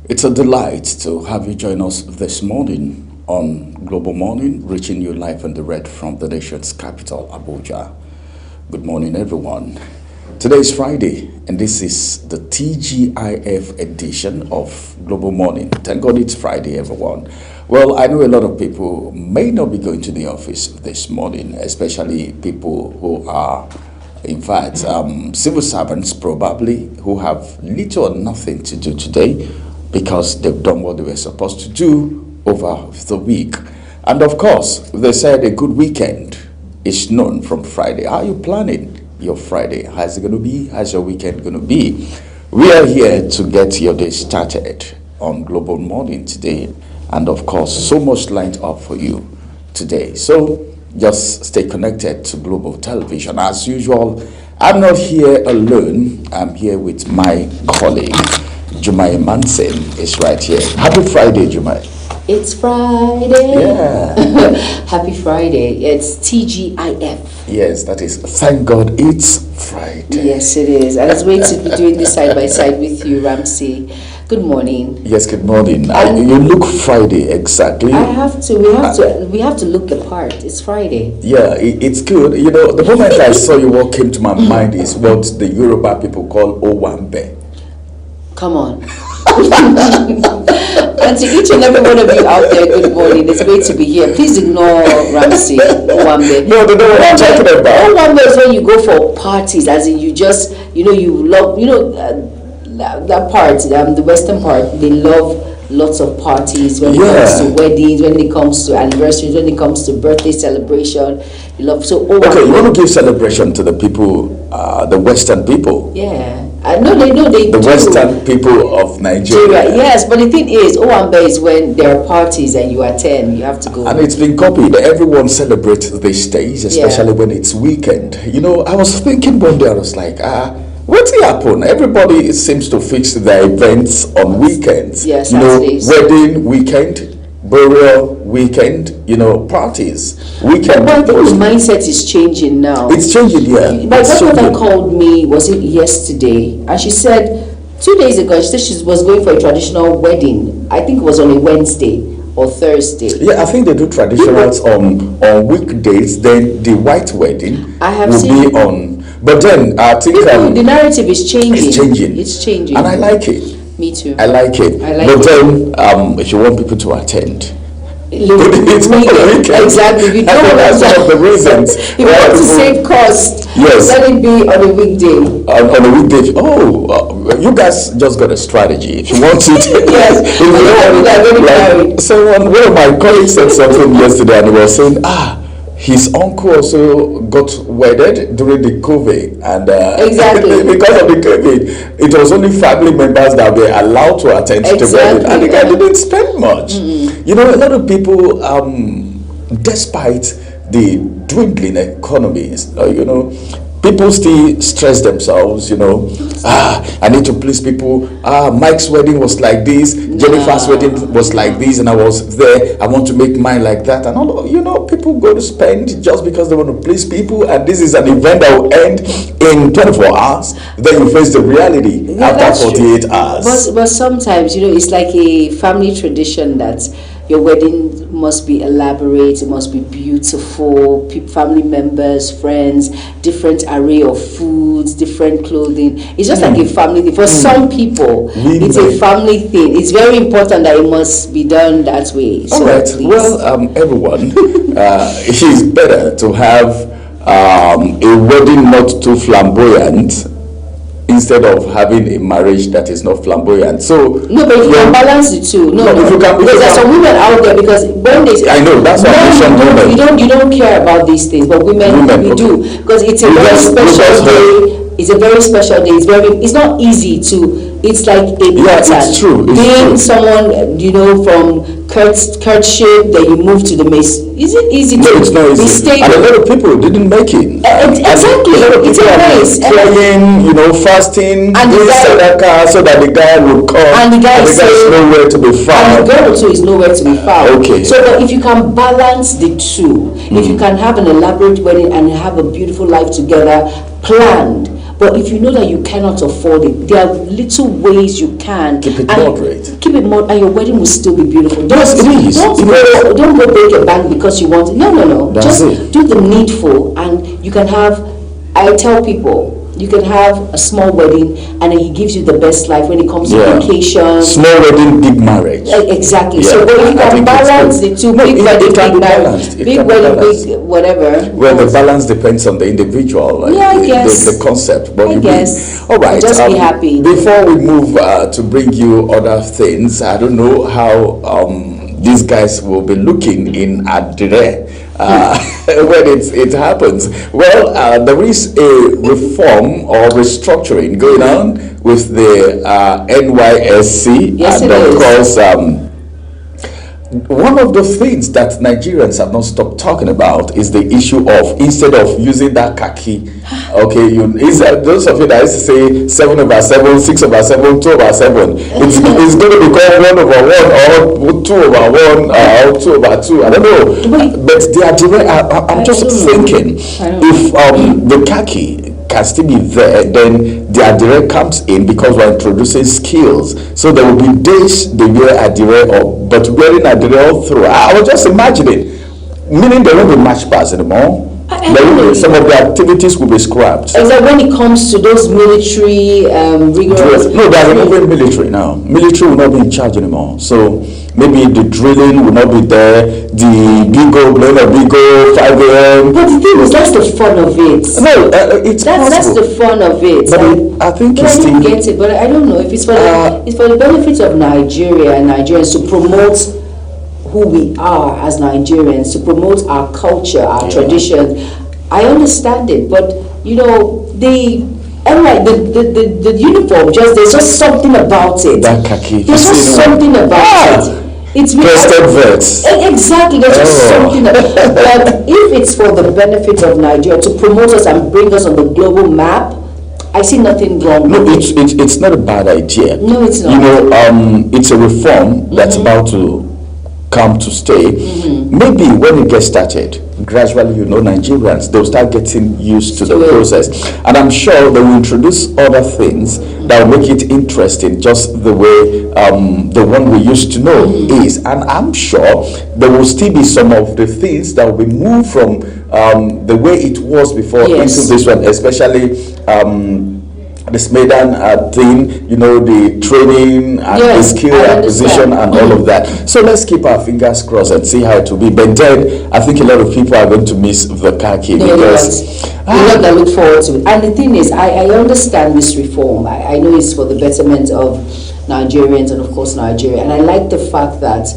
It's a delight to have you join us this morning on Global Morning, reaching you live and direct from the nation's capital, Abuja. Good morning, everyone. Today is Friday, and this is the TGIF edition of Global Morning. Thank God it's Friday, everyone. Well, I know a lot of people may not be going to the office this morning, especially people who are, in fact, civil servants probably, who have little or nothing to do today because they've done what they were supposed to do over the week. And of course, they said a good weekend is known from Friday. How are you planning your Friday? How's it going to be? How's your weekend going to be? We are here to get your day started on Global Morning today. And of course, so much lined up for you today. So just stay connected to Global Television. As usual, I'm not here alone. I'm here with my colleague. Jumai Manson is right here. Happy Friday, Jumai. It's Friday. Yeah. Happy Friday. It's TGIF. Yes, that is. Thank God it's Friday. Yes, it is. I was waiting to be doing this side by side with you, Ramsey. Good morning. Yes, good morning. You look Friday exactly. I have to. We have to look the part. It's Friday. Yeah, it's good. You know, the moment I saw you, what came to my mind is what the Yoruba people call Owambe. Come on. And to each and every one of you out there, good morning. It's great to be here. Please ignore Ramsey Owambe. No, they know what I'm talking about. Owambe is when you go for parties, as in you just, you love, that part, the western part, they love lots of parties when it comes to weddings, when it comes to anniversaries, when it comes to birthday celebration. You love Okay, you want to give celebration to the people, the Western people. Yeah. No, they the do. Western people of Nigeria. Yes, but the thing is, Owambe is when there are parties and you attend, you have to go. And it's been copied. Everyone celebrates these days, especially when it's weekend. You know, I was thinking one day, I was like, what's happened? Everybody seems to fix their events on weekends. Yes, wedding weekend, burial weekend, parties weekend. But I think the mindset is changing now. It's changing, yeah. My grandmother called me, was it yesterday? And she said 2 days ago, she said she was going for a traditional wedding. I think it was on a Wednesday or Thursday. Yeah, I think they do traditionals on weekdays. Then the white wedding will be on. But then I think the narrative is changing. It's changing. It's changing, and I like it. Me too. I like it. But then, if you want people to attend, exactly. We don't that's one of the reasons. If you want to save cost, yes, let it be on a weekday. On a weekday. You guys just got a strategy. If you want to, yes. So one of my colleagues said something yesterday, and he was saying, his uncle also got wedded during the COVID, and exactly because of the COVID, it was only family members that were allowed to attend the wedding, and the guy didn't spend much. You know, a lot of people, despite the dwindling economies, people still stress themselves, I need to please people. Mike's wedding was like this, Jennifer's wedding was like this, and I was there. I want to make mine like that. And all, people go to spend just because they want to please people. And this is an event that will end in 24 hours. Then you face the reality after 48 hours. But sometimes, it's like a family tradition that your wedding must be elaborate, it must be beautiful, family members, friends, different array of foods, different clothing. It's just like a family thing. For some people, it's a family thing. It's very important that it must be done that way. All right. Well, everyone, it's better to have a wedding not too flamboyant instead of having a marriage that is not flamboyant. So no, but if you can balance the two. Because there's some women out there, because when they say, I know that's why you don't care about these things, but women we do, because it's a very special day. It's a very special day. It's not easy to. It's like a pattern. It's true. Being someone, from courtship, then you move to the mace. Is it easy to it's not easy. be stable? And a lot of people didn't make it. Exactly. It's a race. Praying, fasting, and doing sadaka so that the guy will come. And the guy is nowhere to be found. And the girl too is nowhere to be found. Okay. So but if you can balance the two, if you can have an elaborate wedding and have a beautiful life together, planned, But if you know that you cannot afford it, there are little ways you can Keep it moderate. Keep it moderate, and your wedding will still be beautiful. Yes, it is. Don't go break your bank because you want it. No. That's Just it. do the needful, and you can have. I tell people, you can have a small wedding, and then he gives you the best life when it comes to vacation. Small wedding, big marriage. Exactly. Yeah, So but if you can balance the two, big wedding, big marriage, big wedding, big whatever. Well, the balance depends on the individual. Like I guess. The concept. But I guess. All right. Just be happy. Before we move to bring you other things, I don't know how these guys will be looking in Adire when it happens. Well, there is a reform or restructuring going on with the NYSC. Yes, and it of is. course, one of the things that Nigerians have not stopped talking about is the issue of, instead of using that khaki, okay, those of you that used to say 7/7, 6/7, 2/7, it's going to become 1/1 or 2/1 or 2/2. I don't know, but I'm just thinking, if the khaki can still be there, then the Adire comes in because we're introducing skills. So there will be days they wear Adire, but wearing Adire all through. I was just imagining, meaning there won't be match pass anymore. Some of the activities will be scrapped. Except when it comes to those military rigorous. No, they are removing military now. Military will not be in charge anymore. So maybe the drilling will not be there. The Bigo, 5 a.m. But the thing is, that's the fun of it. No, that's the fun of it. But I think it's still. still. Get it, but I don't know if it's for it's for the benefit of Nigeria and Nigerians to promote who we are as Nigerians, to promote our culture, our traditions. I understand it, but the uniform, there's just something about it. That khaki. There's just something about it. It's crested vets. Exactly. There's just something about but if it's for the benefit of Nigeria, to promote us and bring us on the global map, I see nothing wrong with it. It's not a bad idea. No, it's not. It's a reform that's about to come to stay. Maybe when it gets started, gradually, Nigerians, they'll start getting used to the process. And I'm sure they will introduce other things that will make it interesting, just the way the one we used to know is. And I'm sure there will still be some of the things that will be moved from the way it was before into this one, especially this Medan thing, the training and the skill acquisition and all of that. So let's keep our fingers crossed and see how it will be. But then I think a lot of people are going to miss the khaki because we're not going to look forward to it. And the thing is, I understand this reform. I know it's for the betterment of Nigerians and of course Nigeria. And I like the fact that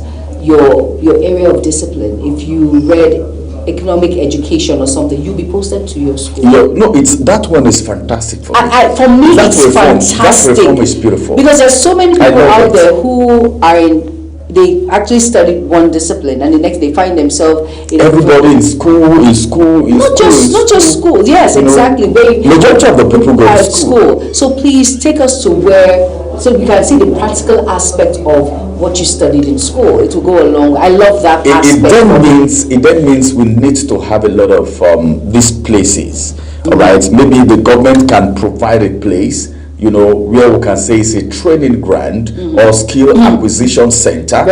your area of discipline, if you read economic education or something, you'll be posted to your school. No, that one is fantastic for me. For me, it's fantastic. That reform is beautiful. Because there's so many people out there who are they actually studied one discipline and the next they find themselves in everybody in school. Not just school. Yes, exactly. Majority of the people go to school. So please take us to where, so we can see the practical aspect of what you studied in school. It will go along. I love that aspect. It then means we need to have a lot of these places. All right, maybe the government can provide a place, where we can say it's a training ground or skill acquisition center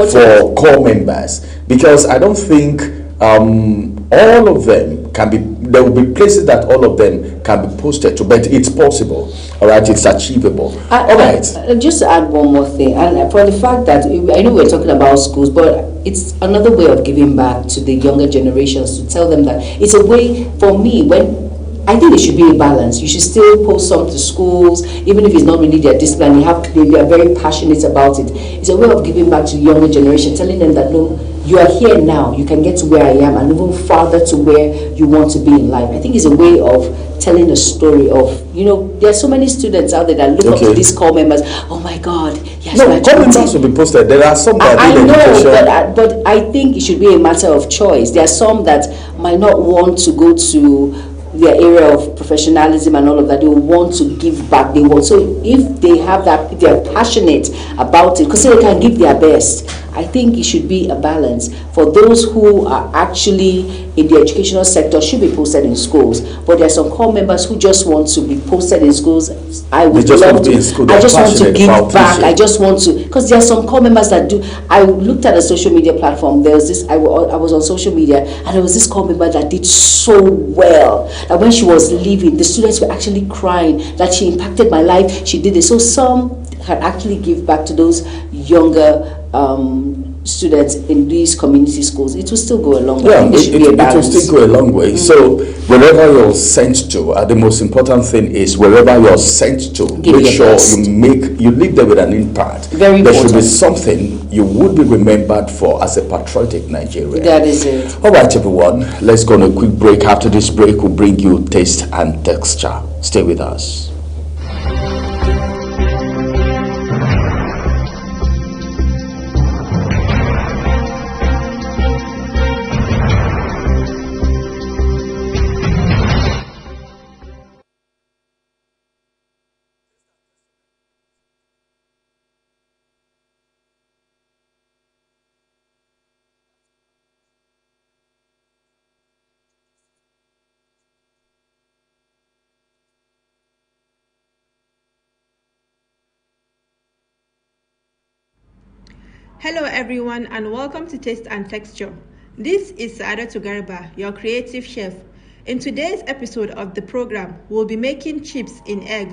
for core members. Because I don't think all of them can be, there will be places that all of them can be posted to, but it's possible. All right, it's achievable. All right. Just to add one more thing, and for the fact that I know we're talking about schools, but it's another way of giving back to the younger generations, to tell them that it's a way. For me, when I think there should be a balance. You should still post some to schools, even if it's not really their discipline. They are very passionate about it. It's a way of giving back to the younger generation, telling them that no, you are here now. You can get to where I am and even farther to where you want to be in life. I think it's a way of telling a story of, there are so many students out there that look up to these core members. Oh my God, yes. No, core members will be posted. There are some that I know, but I think it should be a matter of choice. There are some that might not want to go to their area of professionalism and all of that. They will want to give back. So if they have that, if they are passionate about it, because they can give their best I think it should be a balance. For those who are actually in the educational sector, should be posted in schools. But there are some core members who just want to be posted in schools. I would love to. I just want to give back. I just want to, because there are some core members that do. I looked at a social media platform. There was this. I was on social media, and there was this core member that did so well that when she was leaving, the students were actually crying that she impacted my life. She did it. So some can actually give back to those younger students in these community schools. It will still go a long way. Yeah, it will still go a long way. So wherever you're sent to, the most important thing is wherever you're sent to, make sure you live there with an impact. Very important. There should be something you would be remembered for as a patriotic Nigerian. That is it. All right, everyone, let's go on a quick break. After this break, we'll bring you Taste and Texture. Stay with us. Hello everyone and welcome to Taste and Texture. This is Saadatu Garba, your creative chef. In today's episode of the program, we'll be making chips in egg.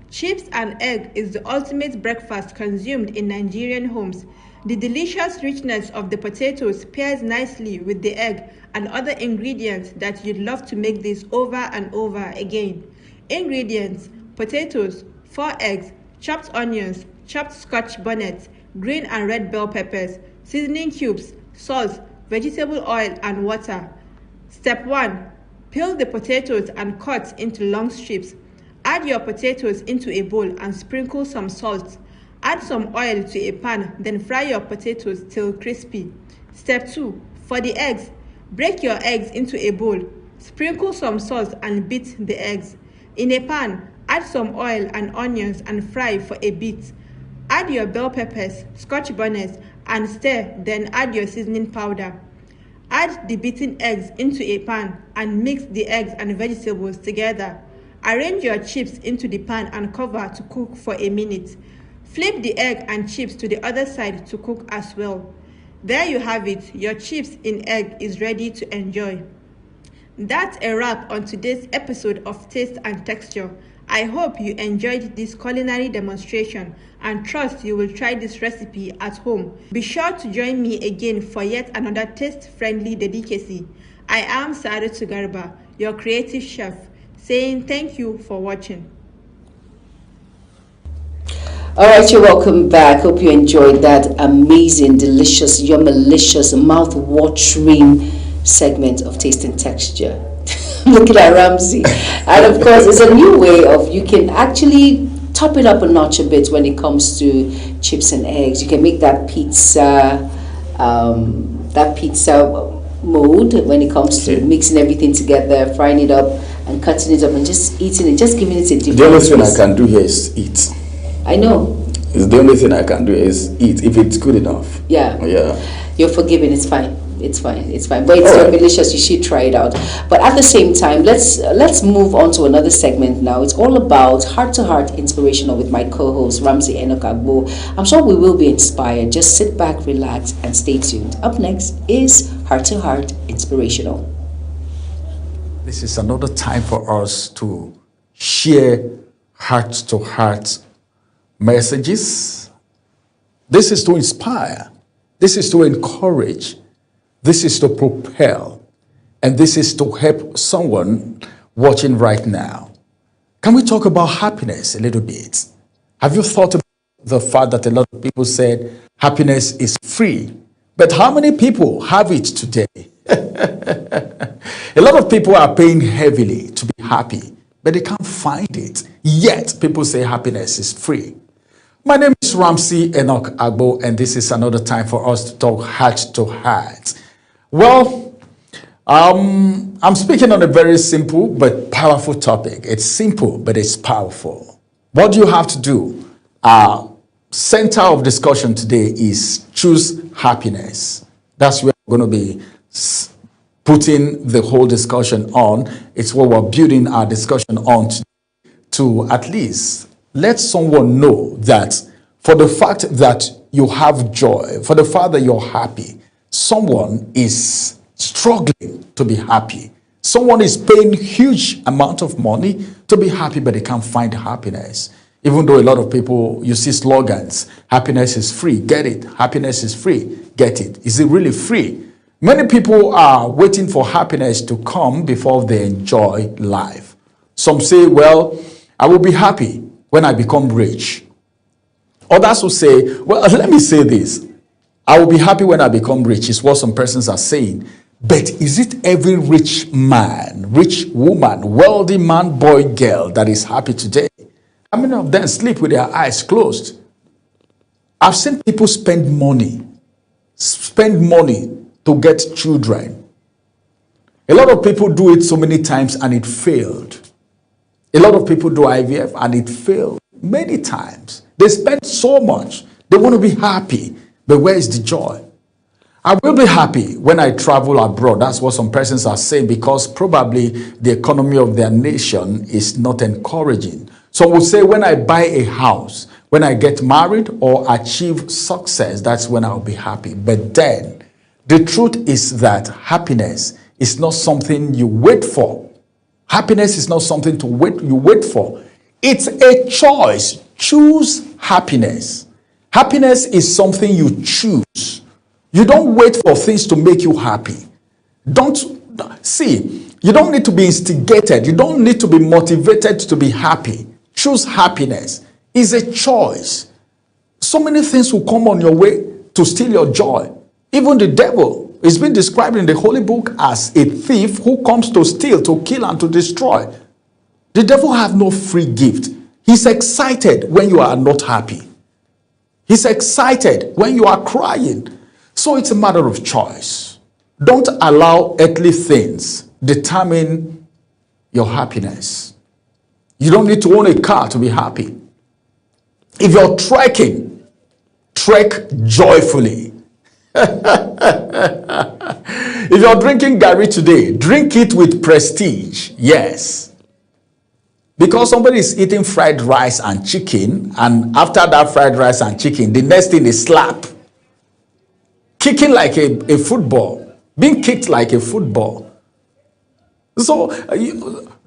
Chips and egg is the ultimate breakfast consumed in Nigerian homes. The delicious richness of the potatoes pairs nicely with the egg and other ingredients that you'd love to make this over and over again. Ingredients: potatoes, 4 eggs, chopped onions, chopped scotch bonnets, green and red bell peppers, seasoning cubes, salt, vegetable oil, and water. Step 1. Peel the potatoes and cut into long strips. Add your potatoes into a bowl and sprinkle some salt. Add some oil to a pan, then fry your potatoes till crispy. Step 2. For the eggs, break your eggs into a bowl. Sprinkle some salt and beat the eggs. In a pan, add some oil and onions and fry for a bit. Add your bell peppers, scotch bonnets, and stir, then add your seasoning powder. Add the beaten eggs into a pan and mix the eggs and vegetables together. Arrange your chips into the pan and cover to cook for a minute. Flip the egg and chips to the other side to cook as well. There you have it, your chips in egg is ready to enjoy. That's a wrap on today's episode of Taste and Texture. I hope you enjoyed this culinary demonstration and trust you will try this recipe at home. Be sure to join me again for yet another taste-friendly delicacy. I am Saadatu Garba, your creative chef, saying thank you for watching. All right, you're welcome back. Hope you enjoyed that amazing, delicious, yummalicious, mouth-watering segment of Taste and Texture. Looking at Ramsey. And of course, it's a new way of, you can actually top it up a notch a bit when it comes to chips and eggs. You can make that pizza mode when it comes to mixing everything together, frying it up and cutting it up and just eating it, just giving it a different The only thing twist. I can do here is eat. I know. It's the only thing I can do is eat if it's good enough. Yeah. Yeah. You're forgiven. It's fine. It's fine. It's fine. But it's delicious. You should try it out. But at the same time, let's move on to another segment now. It's all about heart-to-heart inspirational with my co-host Ramsey Enoch Agbo. I'm sure we will be inspired. Just sit back, relax, and stay tuned. Up next is heart-to-heart inspirational. This is another time for us to share heart-to-heart messages. This is to inspire. This is to encourage. This is to propel. And this is to help someone watching right now. Can we talk about happiness a little bit? Have you thought about the fact that a lot of people said happiness is free? But how many people have it today? A lot of people are paying heavily to be happy, but they can't find it. Yet people say happiness is free. My name is Ramsey Enoch Agbo, and this is another time for us to talk heart to heart. Well, I'm speaking on a very simple but powerful topic. It's simple, but it's powerful. What do you have to do? center of discussion today is choose happiness. That's where we're going to be putting the whole discussion on. It's what we're building our discussion on to at least let someone know that for the fact that you have joy, for the fact that you're happy, someone is struggling to be happy. Someone is paying huge amount of money to be happy, but they can't find happiness. Even though a lot of people, you see slogans, happiness is free, get it. Happiness is free, get it. Is it really free? Many people are waiting for happiness to come before they enjoy life. Some say, well, I will be happy when I become rich. Others will say, well, let me say this. I will be happy when I become rich, is what some persons are saying. But is it every rich man, rich woman, wealthy man, boy, girl that is happy today? How many of them sleep with their eyes closed? I've seen people spend money to get children. A lot of people do it so many times and it failed. A lot of people do IVF and it failed many times. They spend so much. They want to be happy, but where is the joy? I will be happy when I travel abroad. That's what some persons are saying, because probably the economy of their nation is not encouraging. Some will say, when I buy a house, when I get married or achieve success, that's when I'll be happy. But then the truth is that happiness is not something you wait for. Happiness is not something you wait for. It's a choice. Choose happiness. Happiness is something you choose. You don't wait for things to make you happy. You don't need to be instigated. You don't need to be motivated to be happy. Choose happiness. It's a choice. So many things will come on your way to steal your joy. Even the devil is being described in the Holy Book as a thief who comes to steal, to kill, and to destroy. The devil has no free gift. He's excited when you are not happy. He's excited when you are crying. So it's a matter of choice. Don't allow earthly things determine your happiness. You don't need to own a car to be happy. If you're trekking, trek joyfully. If you're drinking Gary today, drink it with prestige. Yes. Because somebody is eating fried rice and chicken, and after that fried rice and chicken, the next thing is slap. Kicking like a football. Being kicked like a football. So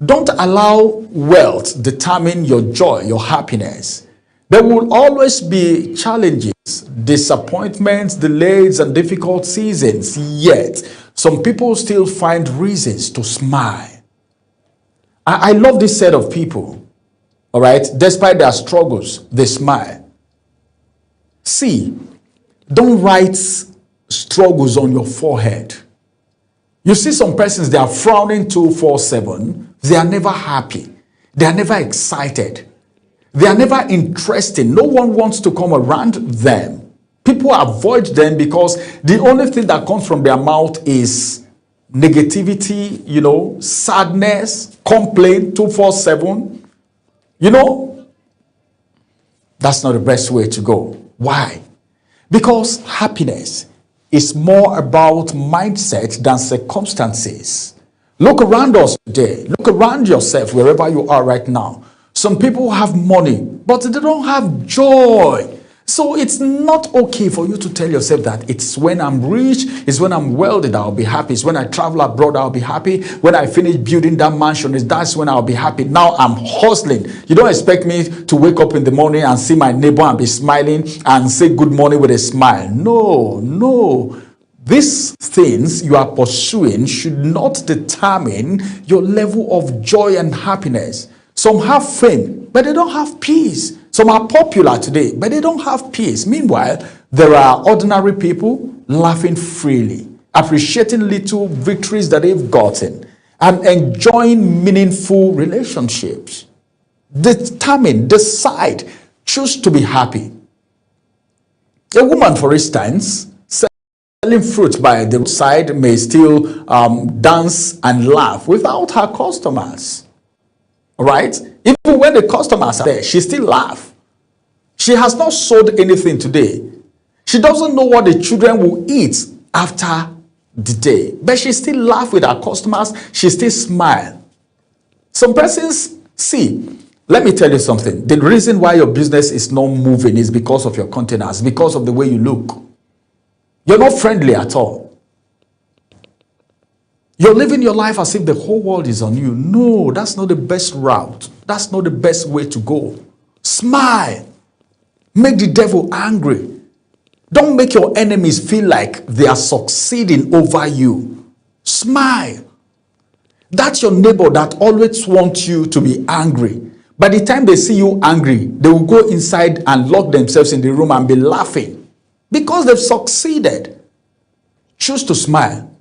don't allow wealth determine your joy, your happiness. There will always be challenges, disappointments, delays, and difficult seasons. Yet, some people still find reasons to smile. I love this set of people. All right? Despite their struggles, they smile. See, don't write struggles on your forehead. You see some persons, they are frowning 247. They are never happy. They are never excited. They are never interested. No one wants to come around them. People avoid them because the only thing that comes from their mouth is negativity, sadness, complaint 247. That's not the best way to go. Why? Because happiness is more about mindset than circumstances. Look around us today. Look around yourself wherever you are right now. Some people have money, but they don't have joy. So it's not okay for you to tell yourself that it's when I'm rich, it's when I'm wealthy that I'll be happy. It's when I travel abroad, I'll be happy. When I finish building that mansion, that's when I'll be happy. Now I'm hustling. You don't expect me to wake up in the morning and see my neighbor and be smiling and say good morning with a smile. No. These things you are pursuing should not determine your level of joy and happiness. Some have fame, but they don't have peace. Some are popular today, but they don't have peace. Meanwhile, there are ordinary people laughing freely, appreciating little victories that they've gotten, and enjoying meaningful relationships. Decide, choose to be happy. A woman, for instance, selling fruit by the roadside may still dance and laugh without her customers. All right? Even when the customers are there, she still laughs. She has not sold anything today. She doesn't know what the children will eat after the day. But she still laughs with her customers. She still smiles. Some persons, see, let me tell you something. The reason why your business is not moving is because of your countenance, because of the way you look. You're not friendly at all. You're living your life as if the whole world is on you. No, that's not the best route. That's not the best way to go. Smile. Make the devil angry. Don't make your enemies feel like they are succeeding over you. Smile. That's your neighbor that always wants you to be angry. By the time they see you angry, they will go inside and lock themselves in the room and be laughing because they've succeeded. Choose to smile.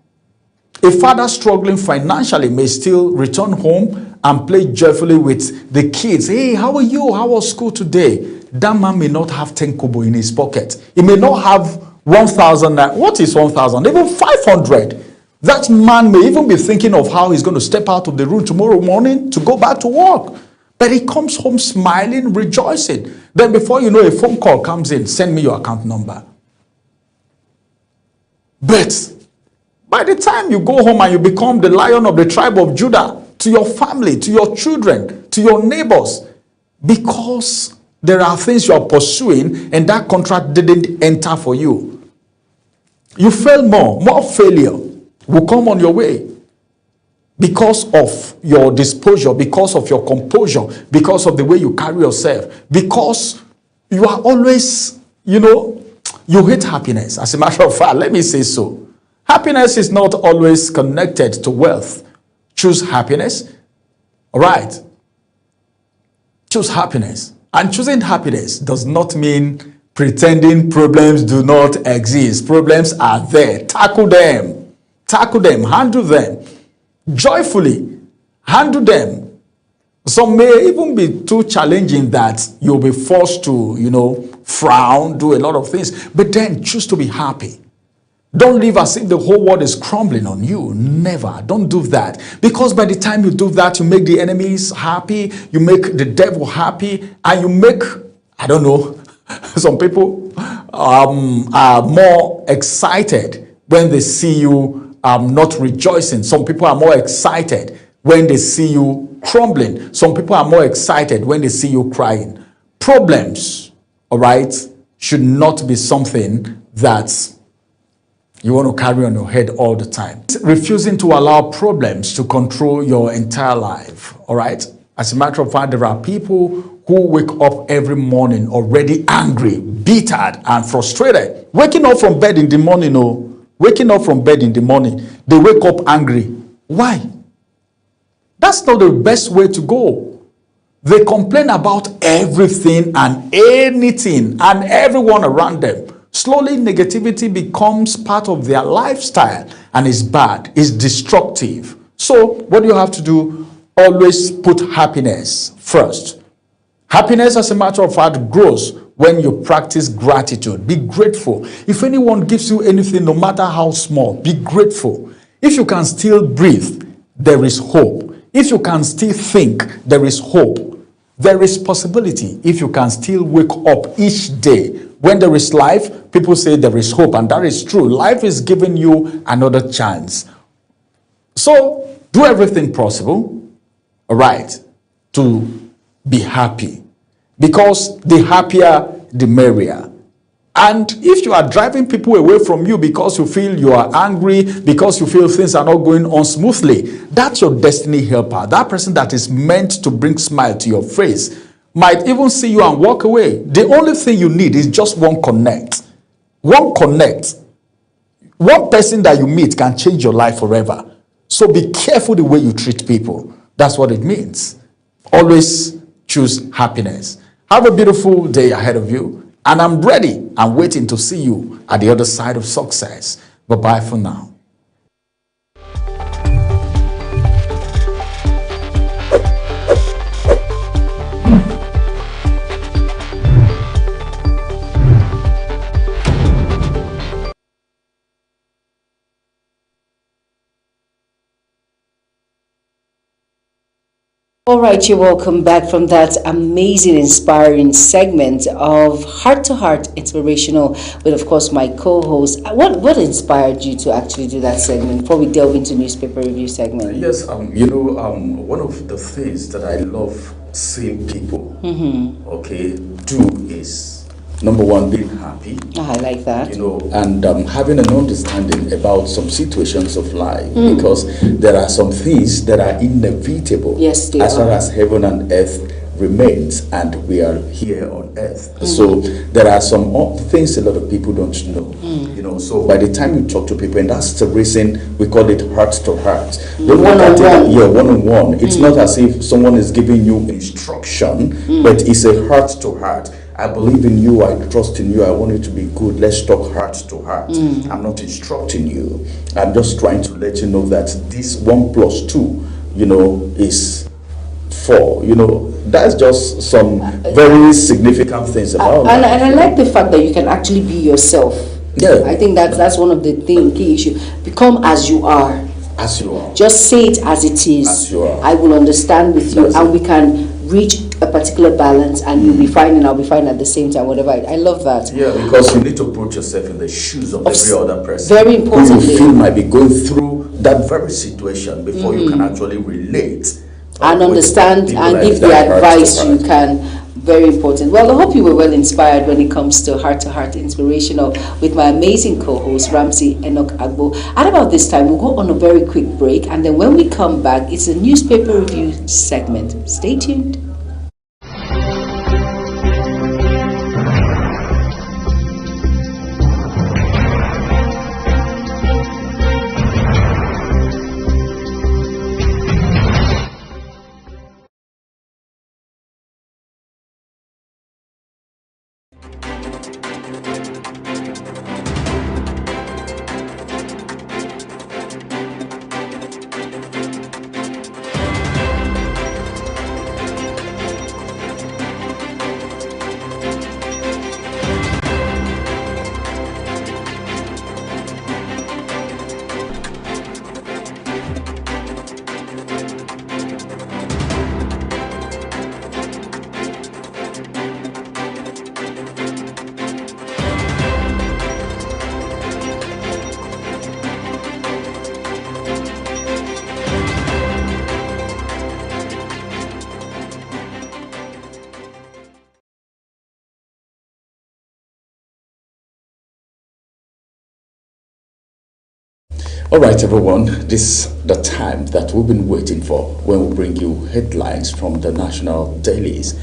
A father struggling financially may still return home and play joyfully with the kids. Hey, how are you? How was school today? That man may not have 10 kobo in his pocket. He may not have 1,000. What is 1,000? Even 500. That man may even be thinking of how he's going to step out of the room tomorrow morning to go back to work. But he comes home smiling, rejoicing. Then before you know, a phone call comes in. Send me your account number. But by the time you go home and you become the Lion of the tribe of Judah, to your family, to your children, to your neighbors, because there are things you are pursuing and that contract didn't enter for you, you fail more failure will come on your way because of your disposure, because of your composure, because of the way you carry yourself, because you are always, you hate happiness. As a matter of fact, let me say so. Happiness is not always connected to wealth. Choose happiness. All right. Choose happiness. And choosing happiness does not mean pretending problems do not exist. Problems are there. Tackle them. Tackle them. Handle them. Joyfully. Handle them. Some may even be too challenging that you'll be forced to, frown, do a lot of things. But then choose to be happy. Don't live as if the whole world is crumbling on you. Never. Don't do that. Because by the time you do that, you make the enemies happy, you make the devil happy, and you make, some people are more excited when they see you not rejoicing. Some people are more excited when they see you crumbling. Some people are more excited when they see you crying. Problems, all right, should not be something that you want to carry on your head all the time. Refusing to allow problems to control your entire life, all right? As a matter of fact, there are people who wake up every morning already angry, bitter, and frustrated. Waking up from bed in the morning, they wake up angry. Why? That's not the best way to go. They complain about everything and anything and everyone around them. Slowly, negativity becomes part of their lifestyle and is bad, is destructive. So, what do you have to do? Always put happiness first. Happiness, as a matter of fact, grows when you practice gratitude. Be grateful. If anyone gives you anything, no matter how small, be grateful. If you can still breathe, there is hope. If you can still think, there is hope. There is possibility if you can still wake up each day. When there is life, people say there is hope, and that is true. Life is giving you another chance. So, do everything possible, all right, to be happy. Because the happier, the merrier. And if you are driving people away from you because you feel you are angry, because you feel things are not going on smoothly, that's your destiny helper. That person that is meant to bring smile to your face might even see you and walk away. The only thing you need is just one connect. One connect. One person that you meet can change your life forever. So be careful the way you treat people. That's what it means. Always choose happiness. Have a beautiful day ahead of you. And I'm ready and waiting to see you at the other side of success. Bye-bye for now. All right, you're welcome back from that amazing, inspiring segment of Heart to Heart Inspirational with, of course, my co-host. What inspired you to actually do that segment before we delve into newspaper review segment? Yes, one of the things that I love seeing people, okay, do is number one, being happy. I like that. And having an understanding about some situations of life, because there are some things that are inevitable. Yes, they as are. far as heaven and earth remains, and we are here on earth. So there are some things a lot of people don't know. So by the time you talk to people, and that's the reason we call it heart to heart. One-on-one. Yeah, one-on-one. It's not as if someone is giving you instruction, but it's a heart to heart. I believe in you, I trust in you, I want you to be good. Let's talk heart to heart. I'm not instructing you. I'm just trying to let you know that this 1 + 2, is 4. That's just some very significant things about And that. I like the fact that you can actually be yourself. Yeah. I think that's one of the key issues. Become as you are. As you are. Just say it as it is. As you are. I will understand with you, That's and it. we can reach a particular balance, and you'll be fine and I'll be fine at the same time, whatever. I love that. Yeah, because you need to put yourself in the shoes of every other person. Very who importantly. you feel might be going through that very situation before you can actually relate. And with understand people and like give the that heart to advice you heart. can. Very important. Well, I hope you were well inspired when it comes to Heart Inspirational with my amazing co-host Ramsey Enoch Agbo. At about this time, we'll go on a very quick break, and then when we come back, it's a newspaper review segment. Stay tuned. All right, everyone, this is the time that we've been waiting for when we bring you headlines from the national dailies.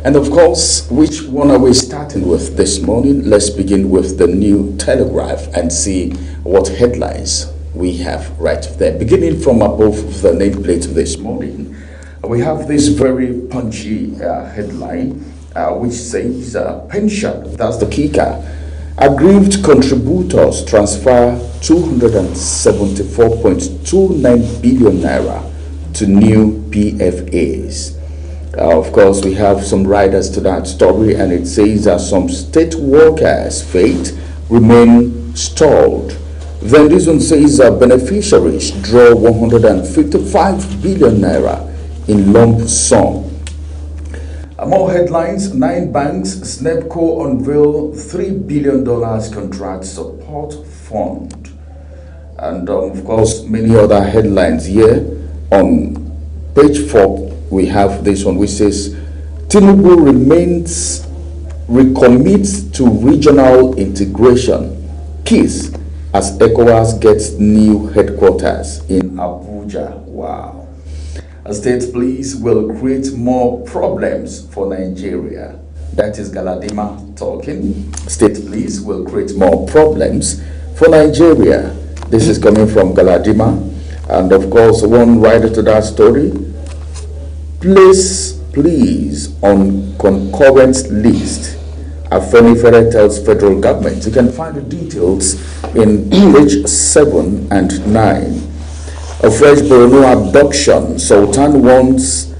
And of course, which one are we starting with this morning? Let's begin with the New Telegraph and see what headlines we have right there. Beginning from above the nameplate this morning, we have this very punchy headline which says pension, that's the kicker. Aggrieved contributors transfer 274.29 billion naira to new PFAs. Of course, we have some riders to that story, and it says that some state workers' fate remain stalled. Then this one says beneficiaries draw 155 billion naira in lump sum. More headlines. 9 banks, SNEPCO unveil $3 billion contract support fund. And of course, many other headlines here. On page 4, we have this one which says, Tinubu recommits to regional integration. Peace as ECOWAS gets new headquarters in Abuja. Wow. A state police will create more problems for Nigeria. That is Galadima talking. State police will create more problems for Nigeria. This is coming from Galadima. And of course, one writer to that story, place please on concurrent list. Afenifere tells federal government. You can find the details in page 7 and 9. A fresh Borno abduction. Sultan wants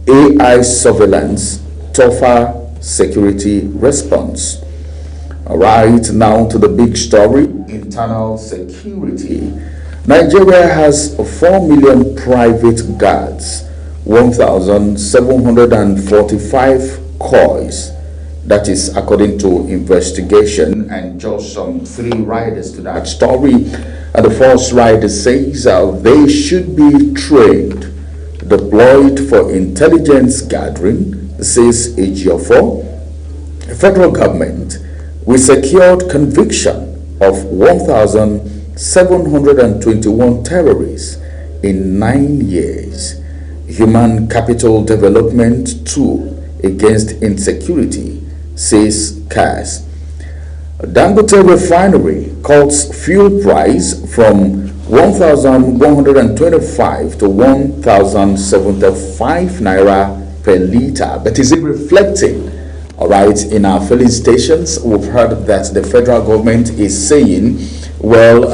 AI surveillance, tougher security response. All right, now to the big story, internal security. Nigeria has 4 million private guards, 1,745 coins. That is according to investigation, and just some 3 riders to that story. And the first rider says they should be trained, deployed for intelligence gathering, says Ejiofor. The federal government, we secured conviction of 1,721 terrorists in 9 years. Human capital development tool against insecurity, says CAS. Dangote Refinery cuts fuel price from 1,125 to 1,075 naira per liter. But is it reflecting? All right, in our filling stations, we've heard that the federal government is saying, well,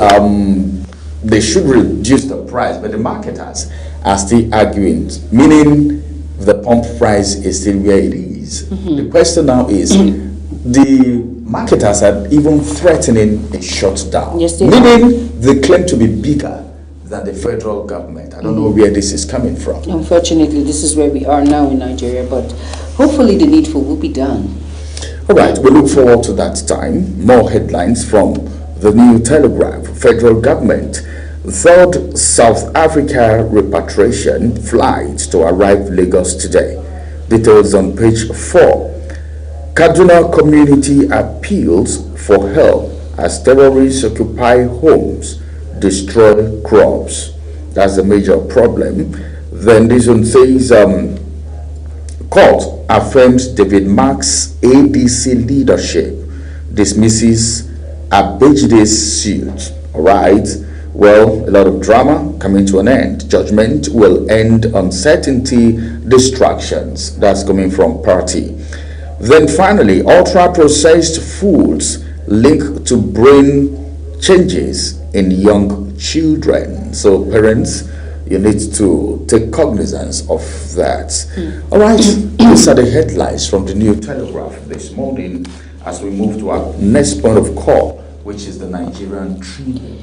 they should reduce the price, but the marketers are still arguing, meaning the pump price is still where it is. The question now is, the marketers are even threatening a shutdown, Yes, they meaning they claim to be bigger than the federal government. I don't know where this is coming from. Unfortunately, this is where we are now in Nigeria, but hopefully the needful will be done. All right, we look forward to that time. More headlines from the New Telegraph. Federal government, third South Africa repatriation flight to arrive Lagos today. Details on page 4. Kaduna community appeals for help as terrorists occupy homes, destroy crops. That's a major problem. Then this one says, court affirms David Mark's ADC leadership, dismisses Abejide's suit. All right. Well, a lot of drama coming to an end. Judgment will end uncertainty, distractions. That's coming from party. Then finally, ultra-processed foods linked to brain changes in young children. So parents, you need to take cognizance of that. All right, these are the headlines from the New Telegraph this morning as we move to our next point of call, which is the Nigerian Tribune.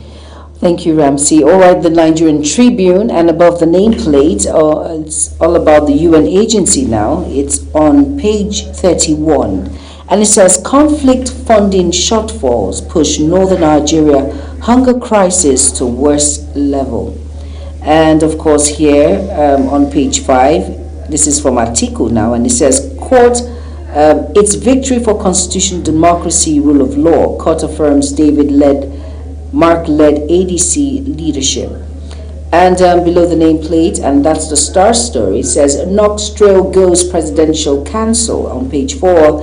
Thank you, Ramsey. All right, the Nigerian Tribune, and above the nameplate, it's all about the UN agency now. It's on page 31. And it says, conflict funding shortfalls push northern Nigeria hunger crisis to worst level. And of course here on page 5, this is from Atiku now, and it says, court, its victory for constitution, democracy, rule of law. Court affirms Mark-led ADC leadership. And below the nameplate, and that's the star story, it says, Knox Trail goes presidential council on page 4.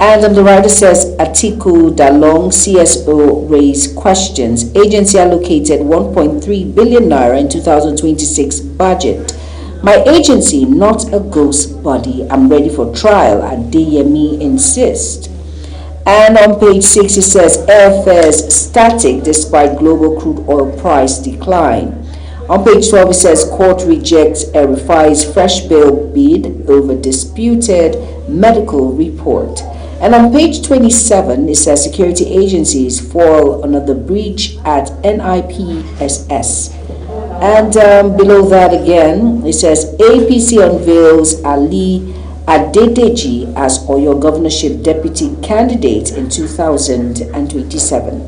And the writer says, Atiku Dalong, CSO, raised questions. Agency allocated 1.3 billion naira in 2026 budget. My agency, not a ghost body. I'm ready for trial, Adeyemi insists. And on page 6, it says, airfares static despite global crude oil price decline. On page 12, it says, court rejects refi's fresh bail bid over disputed medical report. And on page 27, it says, security agencies fall under the breach at NIPSS. And below that again, it says, APC unveils Ali Adedeji as Oyo governorship deputy candidate in 2027.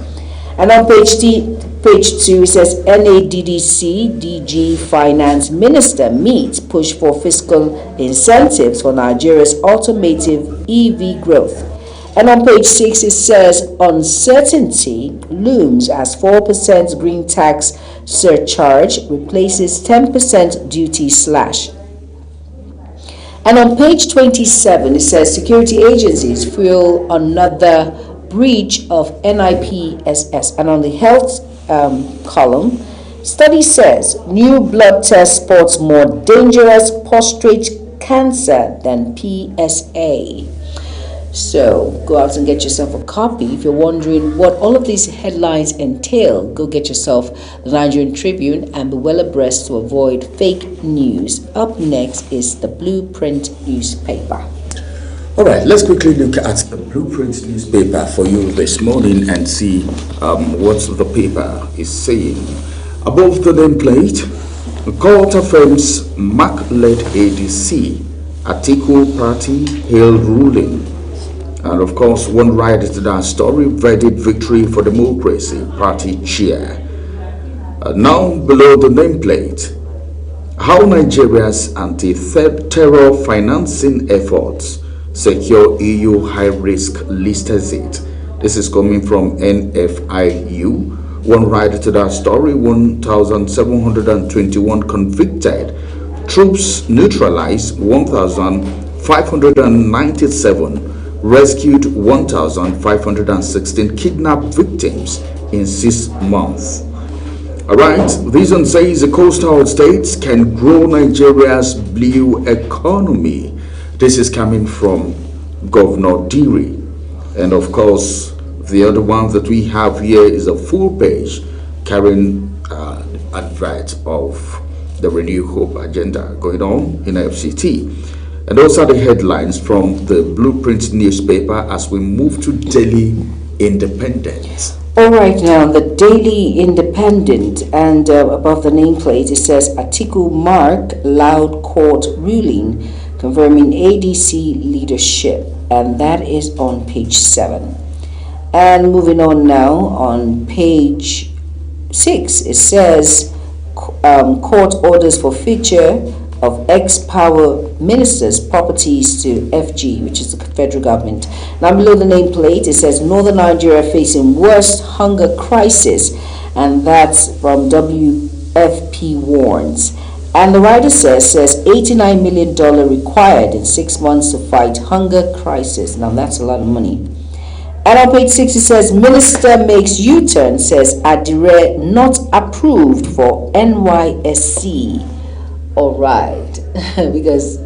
And on page 2, it says NADDC DG Finance Minister meets push for fiscal incentives for Nigeria's automotive EV growth. And on page 6, it says uncertainty looms as 4% green tax surcharge replaces 10% duty slash. And on page 27, it says security agencies feel another breach of NIPSS. And on the health column, study says new blood test spots more dangerous prostate cancer than PSA. So go out and get yourself a copy. If you're wondering what all of these headlines entail, go get yourself the Nigerian Tribune and be well abreast to avoid fake news. Up next is the Blueprint newspaper. All right, let's quickly look at the Blueprint newspaper for you this morning and see what the paper is saying. Above the nameplate, Court affirms Mark-led ADC Atiku Party hailed ruling. And of course, one right to that story, verdict victory for democracy, party chair. Now below the nameplate, how Nigeria's anti-terror financing efforts secure EU high-risk list exit. This is coming from NFIU. One right to that story, 1,721 convicted. Troops neutralized 1,597, rescued 1,516 kidnapped victims in 6 months. Alright, Vision says the coastal states can grow Nigeria's blue economy. This is coming from Governor Diri. And of course, the other one that we have here is a full page carrying advert of the Renew Hope agenda going on in FCT. And those are the headlines from the Blueprint newspaper as we move to Daily Independent. All right, now the Daily Independent, and above the nameplate it says Atiku Mark loud court ruling confirming ADC leadership, and that is on page 7. And moving on now, on page 6 it says court orders forfeiture of ex-power ministers' properties to FG, which is the federal government. Now below the nameplate it says Northern Nigeria facing worst hunger crisis, and that's from WFP warns. And the writer says $89 million required in 6 months to fight hunger crisis. Now that's a lot of money. And on page 6 it says minister makes U-turn, says Adire not approved for NYSC. All right, because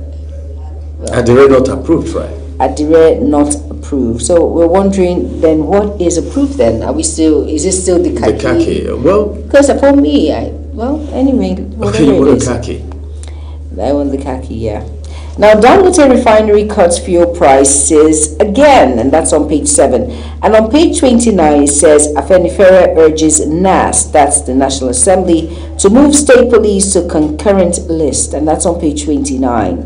Adire not approved, right? Adire not approved. So we're wondering then, what is approved then? Are we still? Is it still the khaki? The khaki. Well, because for me, anyway, okay, you want the khaki. I want the khaki, yeah. Now, Dangote Refinery cuts fuel prices again, and that's on page 7. And on page 29, it says Afenifere urges NAS, that's the National Assembly, to move state police to concurrent list, and that's on page 29.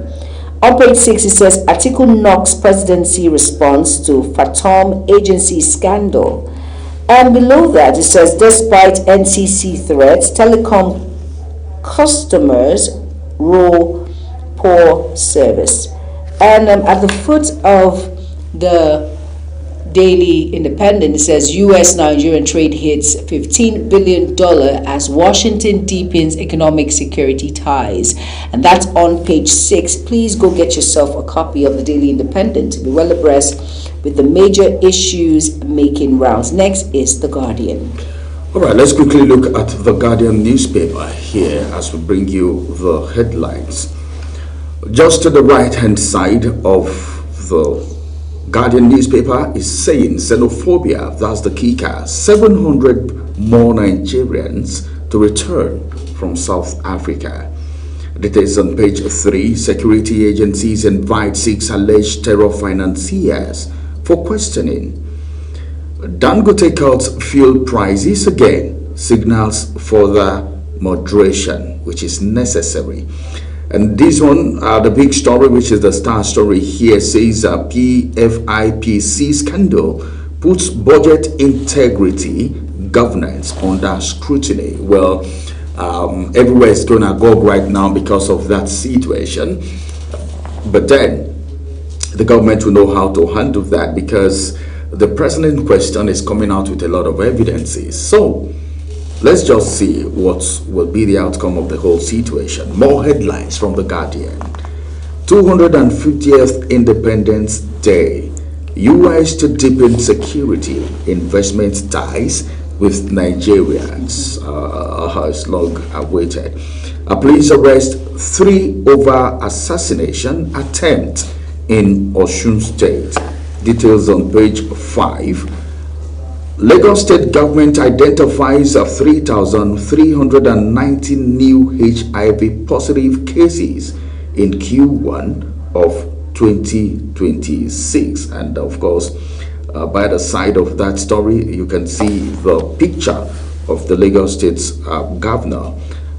On page 6, it says Atiku knocks presidency response to Fatom agency scandal. And below that, it says despite NCC threats, telecom customers roll poor service. And at the foot of the Daily Independent, it says U.S.-Nigerian trade hits $15 billion as Washington deepens economic security ties. And that's on page 6. Please go get yourself a copy of the Daily Independent to be well abreast with the major issues making rounds. Next is The Guardian. All right, let's quickly look at The Guardian newspaper here as we bring you the headlines. Just to the right-hand side of the Guardian newspaper is saying xenophobia, that's the kicker. 700 more Nigerians to return from South Africa. Details on page 3. Security agencies invite 6 alleged terror financiers for questioning. Dangote cuts fuel prices again, signals further moderation, which is necessary. And this one, the big story, which is the star story here, says PFIPC scandal puts budget integrity governance under scrutiny. Well, everywhere is going agog right now because of that situation. But then the government will know how to handle that, because the president in question is coming out with a lot of evidences. So let's just see what will be the outcome of the whole situation. More headlines from The Guardian. 250th Independence Day. US to deepen security investment ties with Nigerians. It's long awaited. Police arrest 3 over assassination attempt in Osun State. Details on page 5. Lagos State government identifies 3,390 new HIV positive cases in Q1 of 2026. And of course, by the side of that story, you can see the picture of the Lagos State's governor.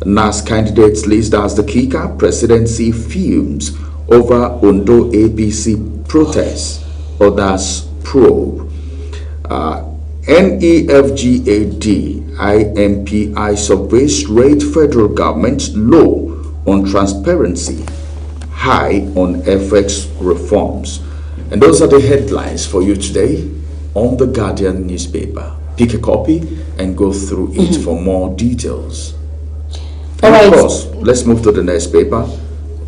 NAS candidates list as the kicker. Presidency fumes over Ondo APC protests. Others probe. NEFGAD IMPI surveys rate federal government low on transparency, high on FX reforms. And those are the headlines for you today on the Guardian newspaper. Pick a copy and go through it for more details. And of course, let's move to the next paper.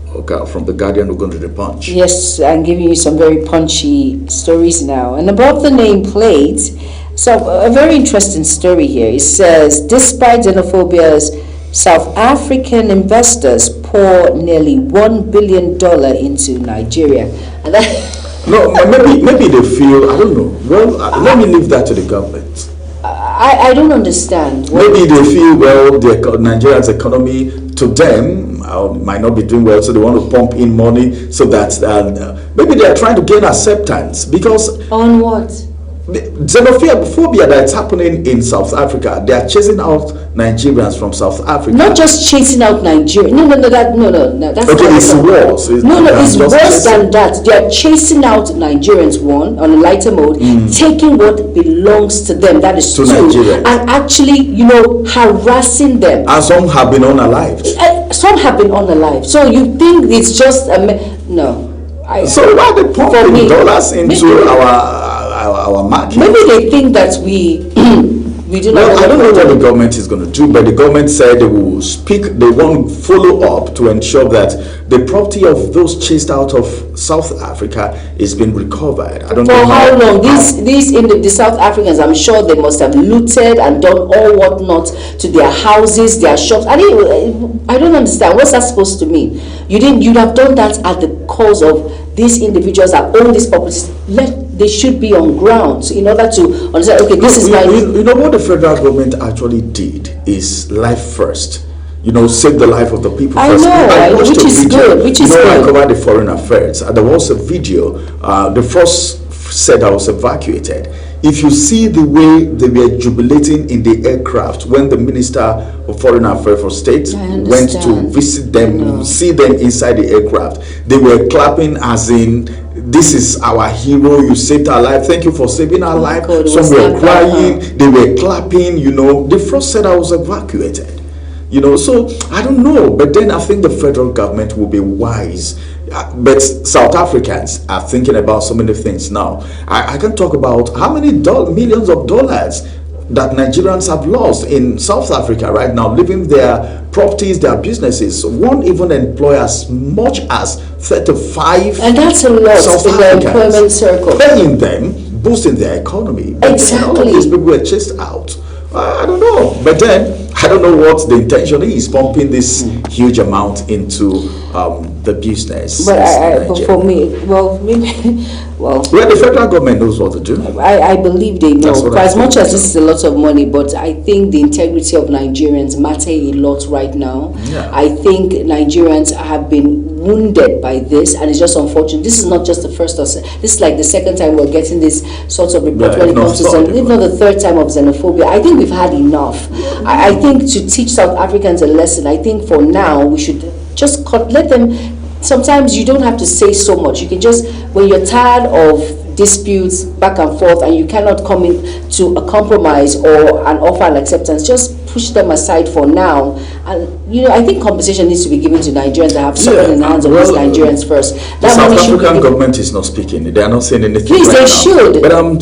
Okay, from the Guardian, we're going to the Punch. Yes, I'm giving you some very punchy stories now. And above the nameplate, so a very interesting story here. It says, despite xenophobia's South African investors pour nearly $1 billion into Nigeria. And that no, maybe they feel, I don't know. Well, let me leave that to the government. I don't understand. Maybe they feel, well, Nigeria's economy to them might not be doing well, so they want to pump in money so that maybe they are trying to gain acceptance. Because on what? The xenophobia that's happening in South Africa, they are chasing out Nigerians from South Africa. Not just chasing out Nigeria. No. That's okay, it's worse. It's worse than that. They are chasing out Nigerians, one, on a lighter mode, taking what belongs to them, that is two, Nigerians, and actually, harassing them. And some have been unalived. Some have been unalived. So you think it's just no. So why are they pumping dollars into our market? Maybe they think that we do not. Well, I don't know what the government is going to do, but the government said they will they won't follow up to ensure that the property of those chased out of South Africa is being recovered. I don't know how long. The South Africans, I'm sure they must have looted and done all whatnot to their houses, their shops. I don't understand. What's that supposed to mean? You'd have done that at the cause of these individuals that own these properties. They should be on ground in order to understand, okay, this is my... You know what the federal government actually did is life first. Save the life of the people first. I know, which is good. I covered the foreign affairs. There was a video, the first set that was evacuated. If you see the way they were jubilating in the aircraft when the Minister of Foreign Affairs for State went to visit them, see them inside the aircraft, they were clapping as in, this is our hero, you saved our life, thank you for saving our life. Some were crying, they were clapping, the first set I was evacuated. So I don't know, but then I think the federal government will be wise. But South Africans are thinking about so many things now. I can talk about how many millions of dollars that Nigerians have lost in South Africa right now, leaving their properties, their businesses. One even employ as much as 35 and that's a lot South in the employment circle, paying them, boosting their economy. Exactly. All these people were chased out. I don't know, but then I don't know what the intention is, pumping this huge amount into the business. But for me, the federal government knows what to do. I believe they know. For as much as this is a lot of money, but I think the integrity of Nigerians matter a lot right now. Yeah. I think Nigerians have been wounded by this, and it's just unfortunate. This is not just the first or this is like the second time we're getting this sort of report when it comes to if not the third time of xenophobia. I think we've had enough. I think to teach South Africans a lesson, I think for now we should just let them. Sometimes you don't have to say so much. You can just, when you're tired of disputes back and forth and you cannot come in to a compromise or an offer and acceptance, just push them aside for now. And I think compensation needs to be given to Nigerians that have suffered in the hands of these Nigerians first. The South African government is not speaking. They are not saying anything. Please, right they now. should. But I'm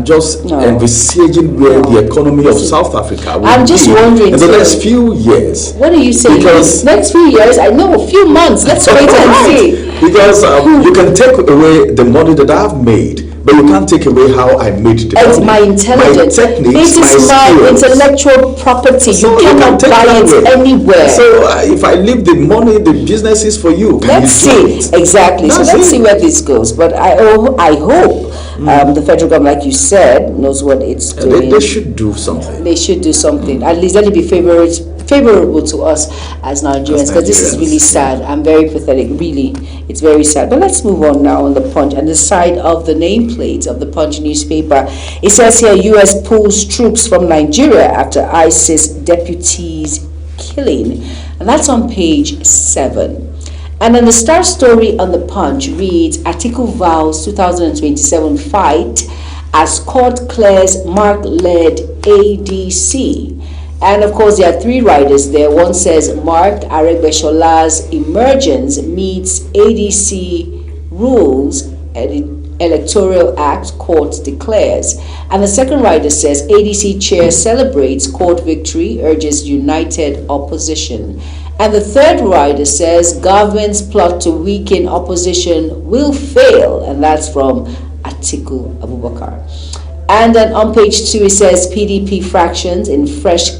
just envisaging where the economy of South Africa will I'm just wondering in the next few years. What are you saying? Because next few years? I know, a few months. Let's wait and see. Because you can take away the money that I've made, but you can't take away how I made the money. It's my intelligence. My techniques, it is my intellectual property. So you cannot buy it anywhere. So if I leave the money, the business is for you. Let's see. Exactly. So let's see where this goes. But I hope the federal government, like you said, knows what it's doing. They should do something. They should do something. At least let it be favorable to us as Nigerians, because this is really sad and very pathetic. Really, it's very sad. But let's move on now on the Punch. And the side of the nameplate of the Punch newspaper, it says here, U.S. pulls troops from Nigeria after ISIS deputies killing, and that's on page 7. And then the star story on the Punch reads, Atiku vows 2027 fight as court clears Mark-led ADC. And of course, there are 3 riders there. One says Mark Aregbesol's emergence meets ADC rules, Electoral Act, court declares. And the second rider says ADC chair celebrates court victory, urges united opposition. And the third rider says government's plot to weaken opposition will fail, and that's from Atiku Abubakar. And then on page 2 it says PDP fractions in fresh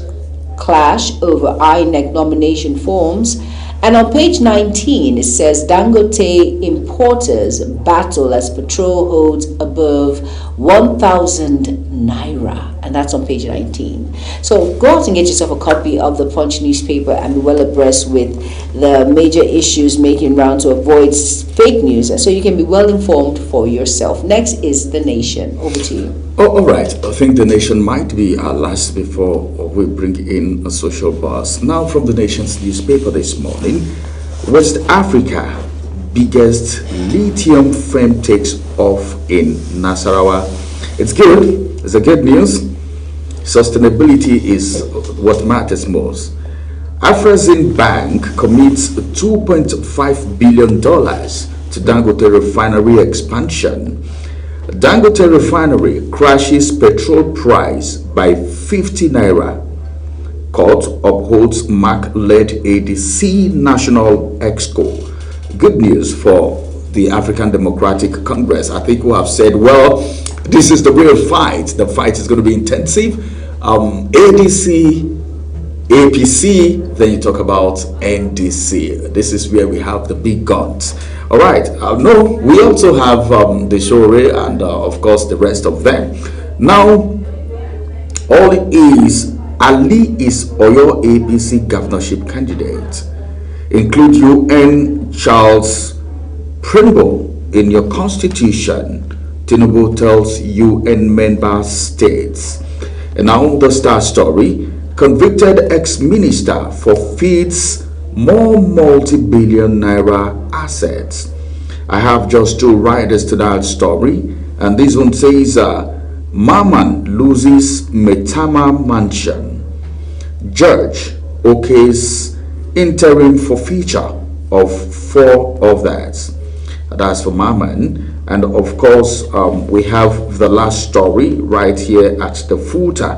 clash over INEC nomination forms. And on page 19 it says Dangote importers battle as petrol holds above 1,000 naira, and that's on page 19. So go out and get yourself a copy of the Punch newspaper and be well abreast with the major issues making round to avoid fake news, and so you can be well informed for yourself. Next is The Nation. Over to you. Oh, all right. I think The Nation might be our last before we bring in a social buzz. Now from The Nation's newspaper this morning, West Africa biggest lithium firm takes off in Nasarawa. It's good. It's a good news. Sustainability is what matters most. Afrexim Bank commits $2.5 billion to Dangote refinery expansion. Dangote refinery crashes petrol price by 50 naira. Court upholds Mark-led ADC National Exco. Good news for the African Democratic Congress. I think we have said, well, this is the real fight. The fight is going to be intensive. ADC, APC, then you talk about NDC. This is where we have the big guns. All right. No, we also have the Shore and, of course, the rest of them. Now, all it is, Ali is Oyo APC governorship candidate. Include UN Charles Primble in your constitution, Tinubu tells UN member states. And now the star story, convicted ex-minister forfeits more multi-billion naira assets. I have just 2 riders to that story, and this one says Maman loses Metama mansion. Judge okays interim forfeiture of 4 of that. That's for Maman. And of course, we have the last story right here at the footer,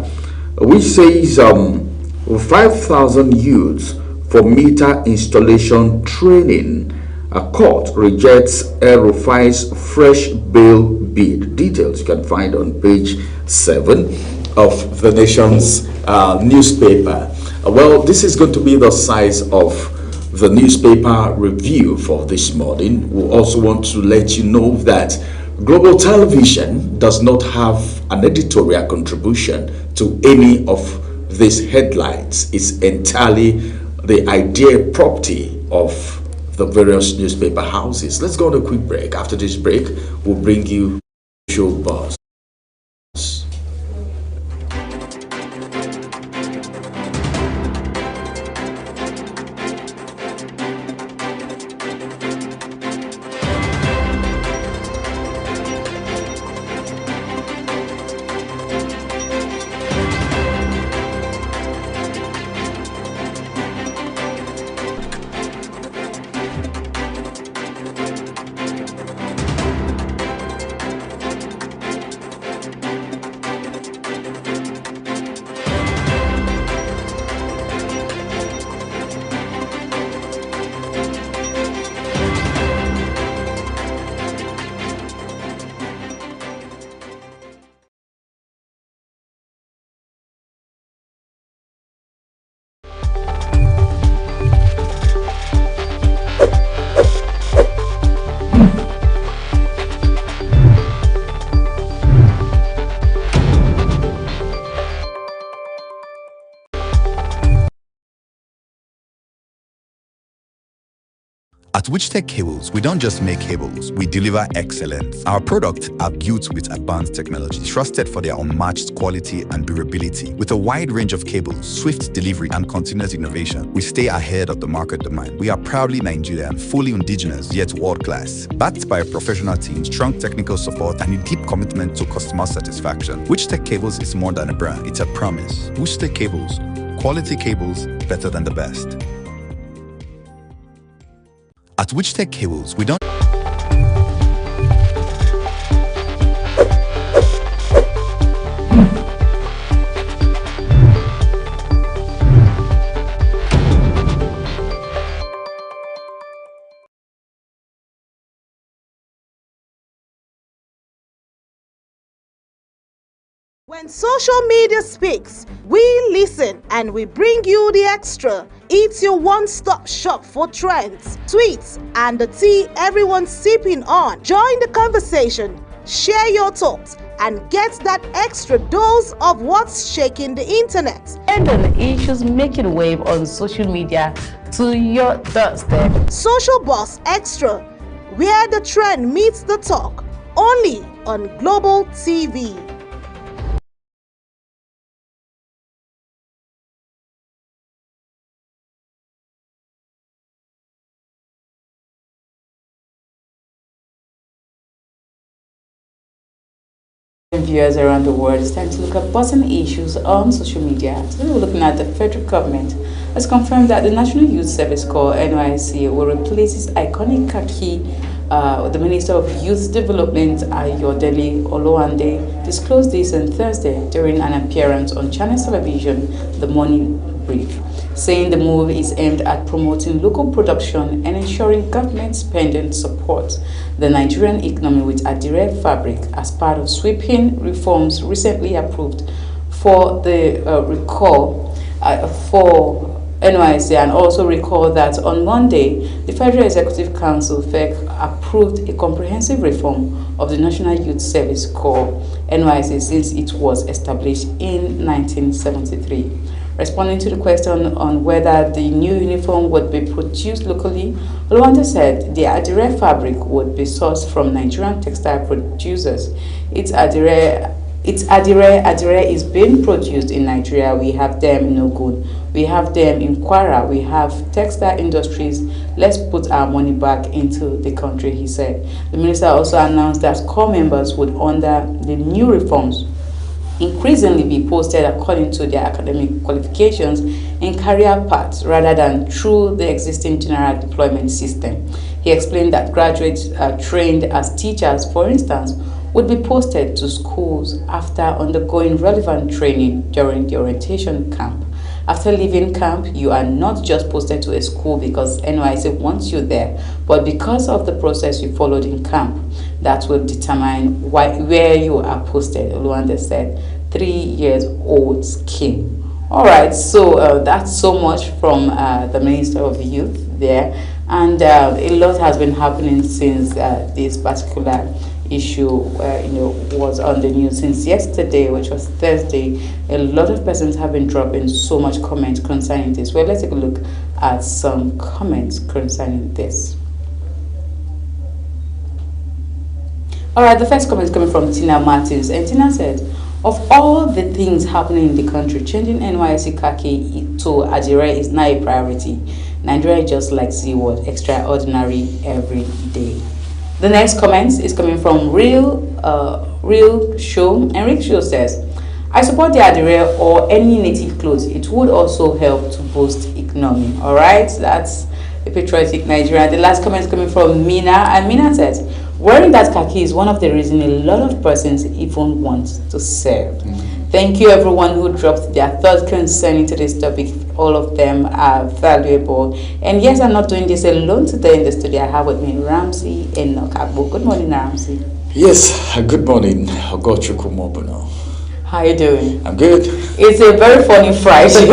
which says 5,000 youths for meter installation training. A court rejects El-Rufai's fresh bail bid. Details you can find on page 7 of the Nation's newspaper. Well, this is going to be the size of the newspaper review for this morning. We also want to let you know that Global Television does not have an editorial contribution to any of these headlines. It's entirely the idea property of the various newspaper houses. Let's go on a quick break. After this break, we'll bring you show buzz. At Witchtech Cables, we don't just make cables, we deliver excellence. Our products are built with advanced technology, trusted for their unmatched quality and durability. With a wide range of cables, swift delivery, and continuous innovation, we stay ahead of the market demand. We are proudly Nigerian, fully indigenous, yet world-class. Backed by a professional team, strong technical support, and a deep commitment to customer satisfaction. Witchtech Cables is more than a brand, it's a promise. Witchtech Cables, quality cables better than the best. At Witchtech Cables, we don't When social media speaks, we listen and we bring you the extra. It's your one-stop shop for trends, tweets, and the tea everyone's sipping on. Join the conversation, share your thoughts, and get that extra dose of what's shaking the internet. And on issues making wave on social media to your doorstep. Social Boss Extra, where the trend meets the talk, only on Global TV. Viewers around the world, it's time to look at button issues on social media. Today we're looking at the federal government has confirmed that the National Youth Service Corps (NYSC) will replace its iconic khaki. The Minister of Youth Development, Ayodele Oluwande, disclosed this on Thursday during an appearance on Channels Television, The Morning Brief, saying the move is aimed at promoting local production and ensuring government spending supports the Nigerian economy with Adire fabric as part of sweeping reforms recently approved for the recall for NYSC. And also recall that on Monday, the Federal Executive Council (FEC) approved a comprehensive reform of the National Youth Service Corps (NYSC) since it was established in 1973. Responding to the question on whether the new uniform would be produced locally, Oluwande said the Adire fabric would be sourced from Nigerian textile producers. Adire is being produced in Nigeria. We have them in Ogun, we have them in Kwara, we have textile industries. Let's put our money back into the country, he said. The minister also announced that corps members would, under the new reforms, increasingly be posted according to their academic qualifications and career paths rather than through the existing general deployment system. He explained that graduates trained as teachers, for instance, would be posted to schools after undergoing relevant training during the orientation camp. After leaving camp, you are not just posted to a school because NYSC wants you there, but because of the process you followed in camp that will determine where you are posted, Oluwande said. 3 years old scheme. All right, so that's so much from the Minister of Youth there, and a lot has been happening since this particular issue was on the news since yesterday, which was Thursday. A lot of persons have been dropping so much comments concerning this. Well, let's take a look at some comments concerning this. All right, the first comment is coming from Tina Martins, and Tina said, of all the things happening in the country, changing NYSC khaki to Adire is not a priority. Nigeria just like Z-word, extraordinary every day. The next comment is coming from Real Show. Enrique Show says, I support the Adire or any native clothes. It would also help to boost economy. All right, that's a patriotic Nigeria. The last comment is coming from Mina, and Mina says, wearing that khaki is one of the reasons a lot of persons even want to serve. Thank you everyone who dropped their thoughts concerning today's topic. All of them are valuable. And yes, I'm not doing this alone today in the studio. I have with me Ramsey and Nokabo. Good morning, Ramsey. Yes, good morning. Ogochukwu Mobuno. How are you doing? I'm good. It's a very funny Friday.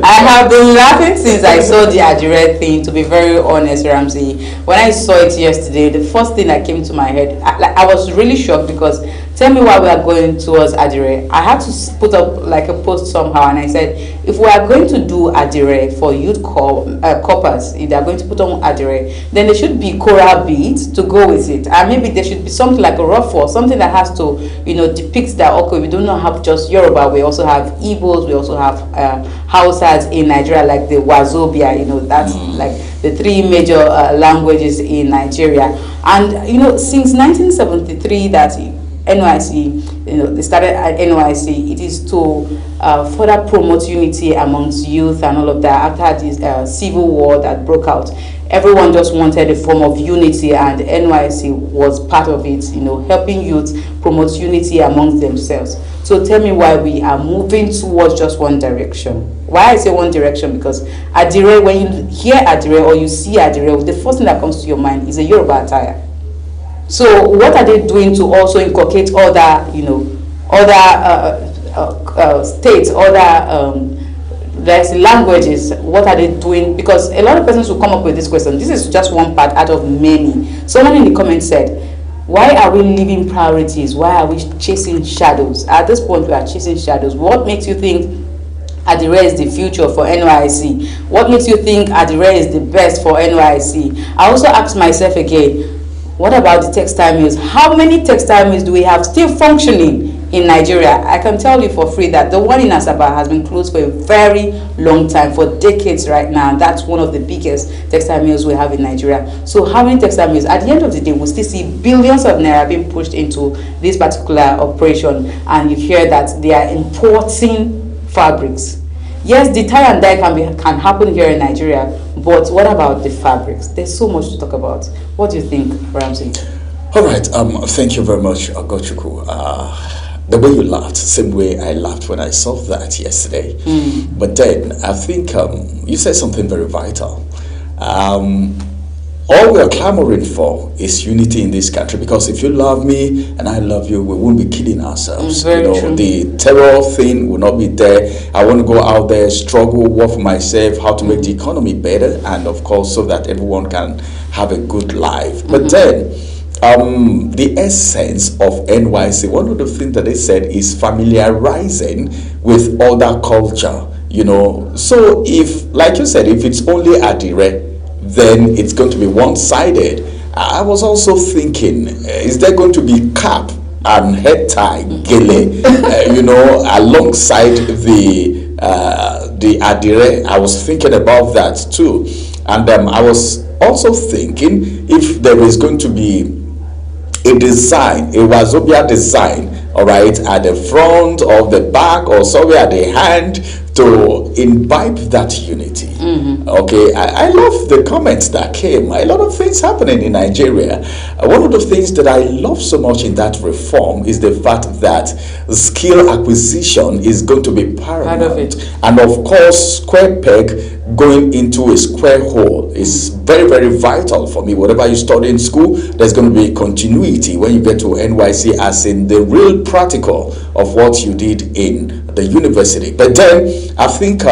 I have been laughing since I saw the Adire thing, to be very honest, Ramsey. When I saw it yesterday, the first thing that came to my head, I was really shocked because Tell me why we are going towards Adire. I had to put up like a post somehow, and I said, if we are going to do Adire for youth corpers, if they are going to put on Adire, then there should be choral beads to go with it, and maybe there should be something like a ruffle, something that has to, depict that, okay, we do not have just Yoruba, we also have Igbos, we also have Hausas in Nigeria, like the Wazobia, that's like the three major languages in Nigeria. And since 1973 that NYSC, they started at NYSC, it is to further promote unity amongst youth and all of that. After this civil war that broke out, everyone just wanted a form of unity, and NYSC was part of it, helping youth promote unity amongst themselves. So tell me why we are moving towards just one direction. Why I say one direction, because Adire, when you hear Adire or you see Adire, the first thing that comes to your mind is a Yoruba attire. So what are they doing to also inculcate other, states, other languages? What are they doing? Because a lot of persons will come up with this question. This is just one part out of many. Someone in the comments said, why are we leaving priorities? Why are we chasing shadows? At this point, we are chasing shadows. What makes you think Adire is the future for NYSC? What makes you think Adire is the best for NYSC? I also ask myself again, what about the textile mills? How many textile mills do we have still functioning in Nigeria? I can tell you for free that the one in Asaba has been closed for a very long time, for decades right now. That's one of the biggest textile mills we have in Nigeria. So how many textile mills? At the end of the day, we'll still see billions of naira being pushed into this particular operation, and you hear that they are importing fabrics. Yes, the tie and dye can happen here in Nigeria, but what about the fabrics? There's so much to talk about. What do you think, Ramsey? All right, thank you very much, Agochukwu. The way you laughed, same way I laughed when I saw that yesterday. But then I think you said something very vital. All we are clamoring for is unity in this country, because if you love me and I love you, we won't be killing ourselves. True. The terror thing will not be there. I want to go out there, struggle, work for myself, how to make the economy better, and of course so that everyone can have a good life. But then the essence of NYSC, one of the things that they said is familiarizing with other culture. So if, like you said, if it's only Adire, then it's going to be one-sided. I was also thinking, is there going to be cap and head tie, gele, alongside the Adire? I was thinking about that too. And I was also thinking if there is going to be a design, a Wazobia design, all right, at the front or the back or somewhere at the hand, to imbibe that unity. Okay, I love the comments that came. A lot of things happening in Nigeria. One of the things that I love so much in that reform is the fact that skill acquisition is going to be paramount. And of course, square peg going into a square hole is very, very vital for me. Whatever you study in school, there's going to be continuity when you get to NYSC, as in the real practical of what you did in the university. But then I think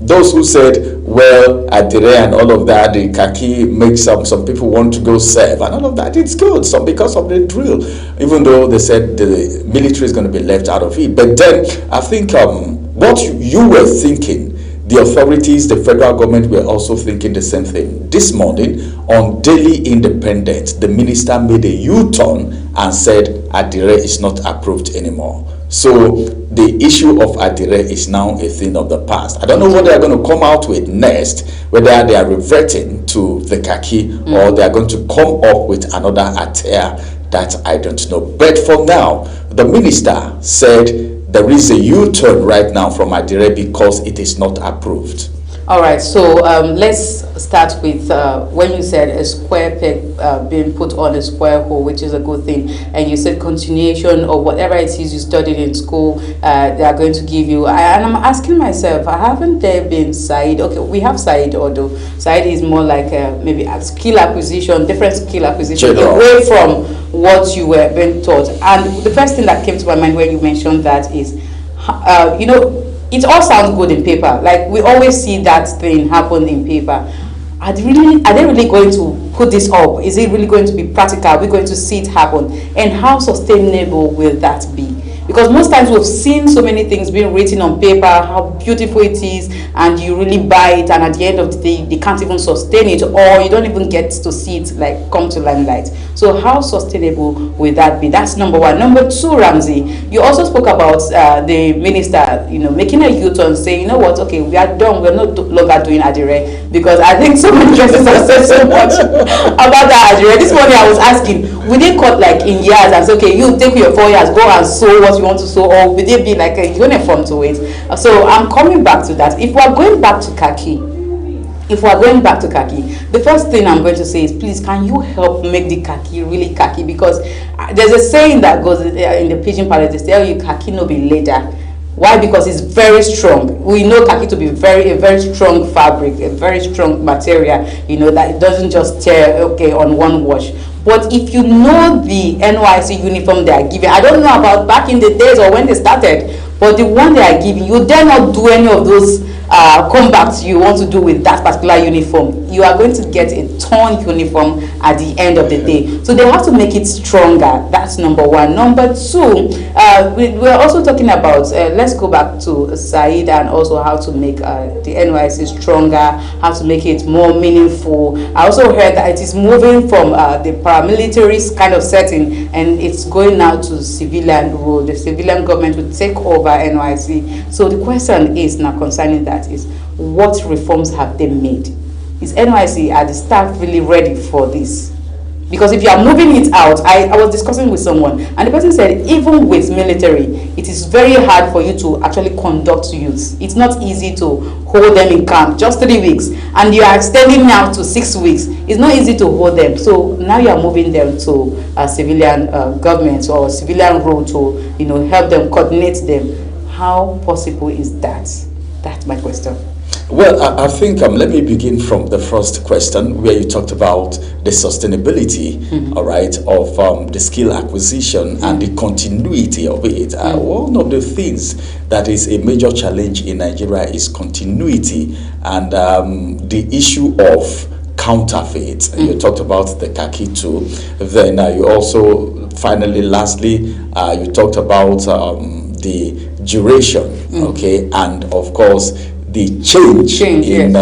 those who said, well, Adire and all of that, the khaki makes some people want to go serve and all of that, it's good. Some because of the drill, even though they said the military is going to be left out of it. But then I think what you were thinking, the authorities, the federal government were also thinking the same thing. This morning on Daily Independent, the minister made a U-turn and said Adire is not approved anymore. So the issue of Adire is now a thing of the past. I don't know what they are going to come out with next, whether they are reverting to the khaki or they are going to come up with another attire, that I don't know. But for now, the minister said there is a U-turn right now from Adire because it is not approved. All right, so let's start with when you said a square peg being put on a square hole, which is a good thing, and you said continuation or whatever it is you studied in school, they are going to give you. And I'm asking myself, haven't there been Said? Okay, we have Said, although Said is more like maybe a skill acquisition, different skill acquisition, away from what you were being taught. And the first thing that came to my mind when you mentioned that is, it all sounds good in paper. Like we always see that thing happen in paper. are they really going to put this up? Is it really going to be practical? Are we going to see it happen? And how sustainable will that be? Because most times we've seen so many things being written on paper, how beautiful it is, and you really buy it, and at the end of the day, they can't even sustain it, or you don't even get to see it like come to limelight. So how sustainable will that be? That's number one. Number two, Ramsey, you also spoke about the minister, making a U-turn, saying, you know what, okay, we are done, we're no longer doing Adire, because I think so many dresses have said so much about that Adire. This morning I was asking, will they cut like in years and say, okay, you take your 4 years, go and sew what you want to sew, or will there be like a uniform to it? So I'm coming back to that. If we're going back to khaki, the first thing I'm going to say is, please, can you help make the khaki really khaki? Because there's a saying that goes in the Pidgin Palace, they tell you khaki no be leather. Why? Because it's very strong. We know khaki to be a very strong fabric, a very strong material, that it doesn't just tear on one wash. But if you know the NYSC uniform they are giving, I don't know about back in the days or when they started, but the one they are giving, you dare not do any of those combats you want to do with that particular uniform. You are going to get a torn uniform at the end of the day. So they have to make it stronger. That's number one. Number two, we're also talking about, let's go back to Said, and also how to make the NYSC stronger, how to make it more meaningful. I also heard that it is moving from the paramilitary kind of setting, and it's going now to civilian rule. The civilian government will take over NYSC. So the question is now concerning that is, what reforms have they made? Is NYSC, are the staff really ready for this? Because if you are moving it out, I was discussing with someone, and the person said, even with military, it is very hard for you to actually conduct youths. It's not easy to hold them in camp, just 3 weeks, and you are extending now to 6 weeks. It's not easy to hold them. So now you are moving them to civilian government or civilian role to help them, coordinate them. How possible is that? That's my question. Well, I think let me begin from the first question where you talked about the sustainability, all right, of the skill acquisition and the continuity of it. One of the things that is a major challenge in Nigeria is continuity and the issue of counterfeit. You talked about the khaki too. Then you also, finally, lastly, you talked about the duration, okay, and of course, the change in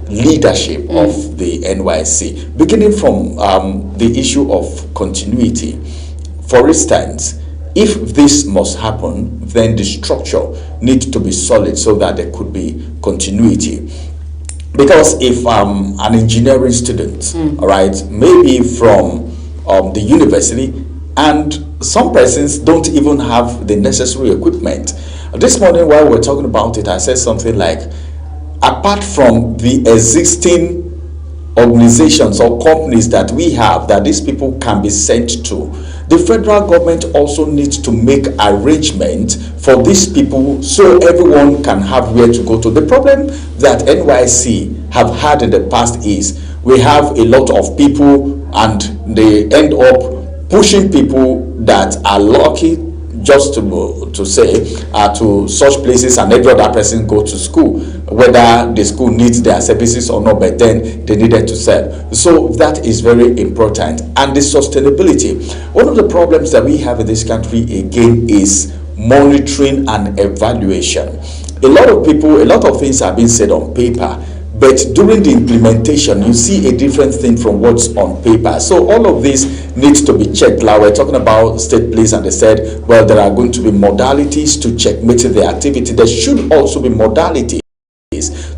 leadership of the NYSC. Beginning from the issue of continuity, for instance, if this must happen, then the structure needs to be solid so that there could be continuity. Because if an engineering student, all right, maybe from the university, and some persons don't even have the necessary equipment. This morning while we're talking about it, I said something like, apart from the existing organizations or companies that we have that these people can be sent to, the federal government also needs to make arrangements for these people so everyone can have where to go to. The problem that NYSC have had in the past is we have a lot of people and they end up pushing people that are lucky just to say to such places, and every other person go to school, whether the school needs their services or not, but then they needed to serve. So that is very important. And the sustainability, one of the problems that we have in this country again is monitoring and evaluation. A lot of things are being said on paper, but during the implementation, you see a different thing from what's on paper. So all of this needs to be checked. Like we're talking about state police, and they said, well, there are going to be modalities to checkmate the activity. There should also be modalities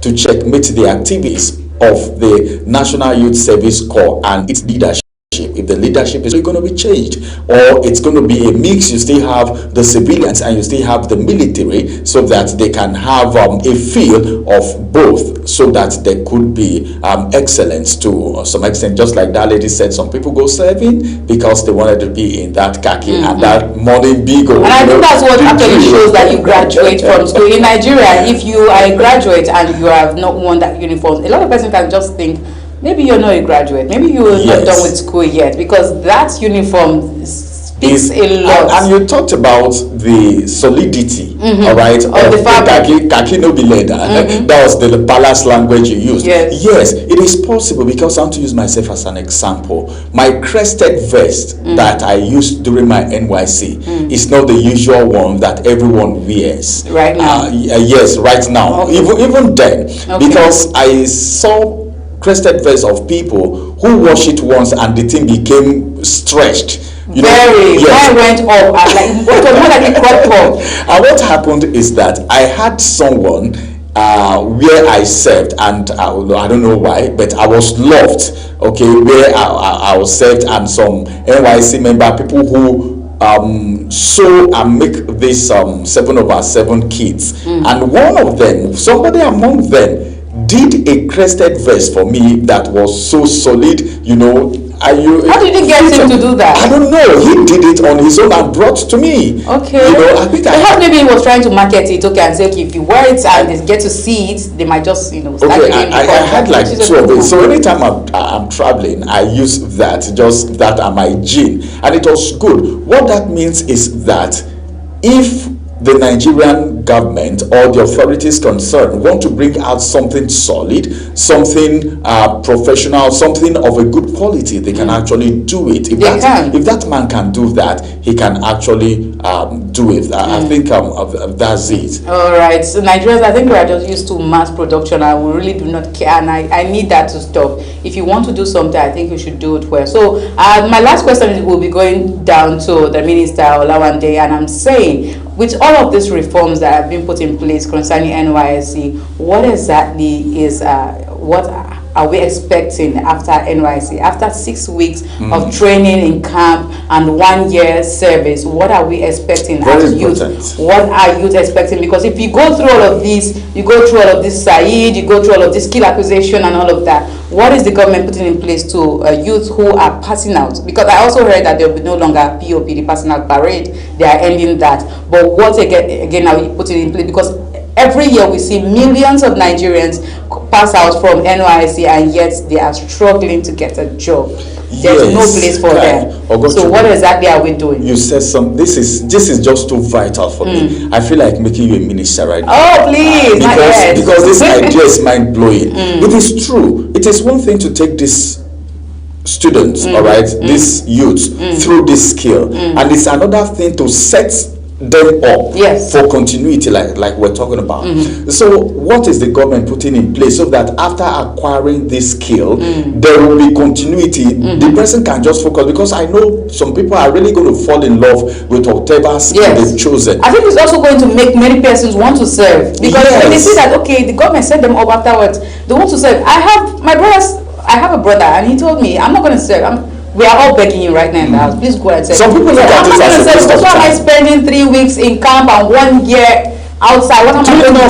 to checkmate the activities of the National Youth Service Corps and its leadership. If the leadership is going to be changed, or it's going to be a mix, you still have the civilians and you still have the military, so that they can have a feel of both, so that there could be excellence to some extent. Just like that lady said, some people go serving because they wanted to be in that khaki and that morning big. And I think that's what actually shows that you graduate from school. In Nigeria, if you are a graduate and you have not worn that uniform, a lot of persons can just think, maybe you're not a graduate, maybe you're not done with school yet, because that uniform speaks a lot. And you talked about the solidity, all right, of the fabric. Kaki no be leather. That was the palace language you used. Yes. Yes, it is possible, because I want to use myself as an example. My crested vest that I used during my NYC is not the usual one that everyone wears. Right now? Yes, right now. Okay. Even then, because I saw crested vests of people who wash it once and the thing became stretched. You Very. Mine went up. It was more like a crop top. And what happened is that I had someone where I served, and I don't know why, but I was loved. Okay, where I was served, and some NYC member, people who sew and make this 7/7 kits, and one of them, somebody among them, did a crested vest for me that was so solid, you know. How did you get him to do that? I don't know. He did it on his own and brought to me. Okay. You know, I think maybe he was trying to market it. Okay, and say, okay, if you wear it and they get to see it, they might just, start okay, I had like 2 of it. So anytime I'm traveling, I use that, just that and my jean, and it was good. What that means is that if the Nigerian government or the authorities concerned want to bring out something solid, something professional, something of a good quality, they can actually do it. If that man can do that, he can actually do it. I think that's it. All right. So Nigerians, I think we are just used to mass production, and we really do not care. And I need that to stop. If you want to do something, I think you should do it well. So my last question will be going down to the Minister Olawande, and I'm saying, with all of these reforms that have been put in place concerning NYSC, what exactly is what are we expecting after NYSC? After 6 weeks of training in camp and 1 year service, what are we expecting as youth? What are youth expecting? Because if you go through all of this, you go through all of this Said, you go through all of this skill acquisition and all of that, what is the government putting in place to youth who are passing out? Because I also heard that there will be no longer POP, the passing out parade. They are ending that. But what again are we putting in place? Because every year we see millions of Nigerians pass out from NYSC, and yet they are struggling to get a job. There's no place for them. So what exactly are we doing? You said this is just too vital for me. I feel like making you a minister right now. Oh, please, because this idea is mind blowing. It is true. It is one thing to take this students, all right, this youth through this skill, and it's another thing to set them up for continuity, like we're talking about. So what is the government putting in place so that after acquiring this skill, there will be continuity? The person can just focus, because I know some people are really going to fall in love with whatever skill they've chosen. I think it's also going to make many persons want to serve, because when they see that, okay, the government set them up afterwards, they want to serve. I have a brother, and he told me, I'm not going to serve. We are all begging you right now in the house. Please go and say. Some people look at this as a waste of time. Why am I spending 3 weeks in camp and 1 year outside? What am I going to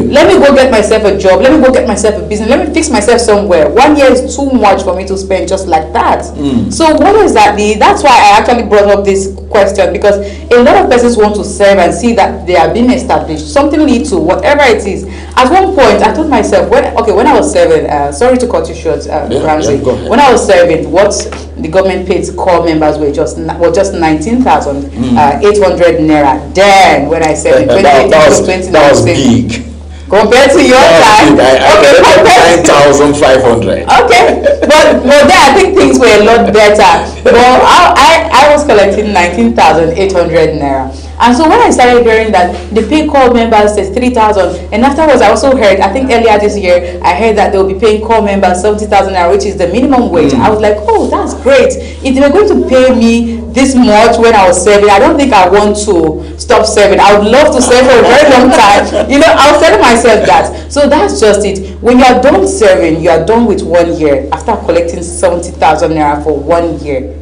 do? Let me go get myself a job. Let me go get myself a business. Let me fix myself somewhere. 1 year is too much for me to spend just like that. So what is that? That's why I actually brought up this question, because a lot of persons want to serve and see that they are being established. Something little, whatever it is. At one point, I told myself, when I was serving, sorry to cut you short, Ramsey. When I was serving, what the government paid corps members were just 19,800 naira. Then when I served in 2018 that was big. Compared to your time, okay, 9,500. Okay, but then I think things were a lot better. Well, I was collecting 19,800 naira. And so when I started hearing that the pay corps members is 3,000, and afterwards I also heard, I think earlier this year, I heard that they'll be paying corps members 70,000 naira, which is the minimum wage. I was like, oh, that's great. If they were going to pay me this much when I was serving, I don't think I want to stop serving. I would love to serve for a very long time. I was telling myself that. So that's just it. When you are done serving, you are done with 1 year. After collecting 70,000 naira for 1 year,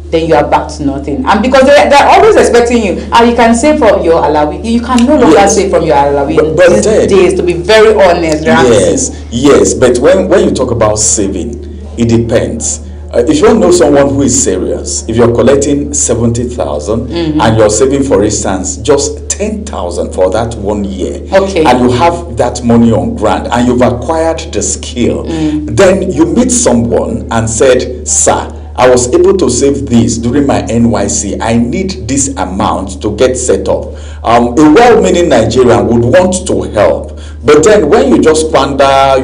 then you are back to nothing. And because they're always expecting you, and you can save from your alawi. You can no longer save from your alawi these days, to be very honest. Yes, but when you talk about saving, it depends. If you don't know someone who is serious, if you're collecting 70,000 and you're saving, for instance, just 10,000 for that 1 year, and you have that money on grant and you've acquired the skill, then you meet someone and said, sir, I was able to save this during my NYC. I need this amount to get set up. A well-meaning Nigerian would want to help. But then when you just squander,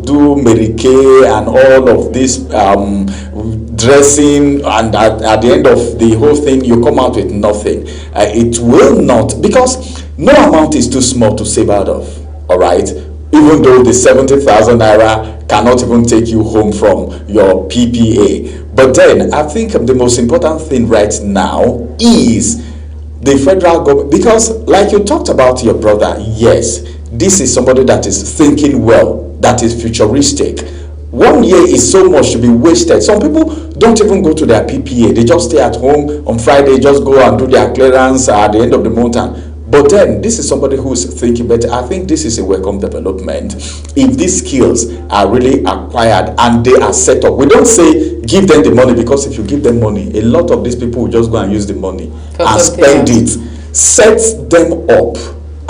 do Mary Kay and all of this dressing, and at the end of the whole thing, you come out with nothing. It will not, because no amount is too small to save out of, all right? Even though the 70,000 naira cannot even take you home from your PPA. But then I think the most important thing right now is the federal government, because like you talked about your brother, yes, this is somebody that is thinking well, that is futuristic. 1 year is so much to be wasted. Some people don't even go to their PPA. They just stay at home on Friday, just go and do their clearance at the end of the month. But then this is somebody who's thinking better. I think this is a welcome development. If these skills are really acquired and they are set up, we don't say give them the money, because if you give them money, a lot of these people will just go and use the money and spend it. Set them up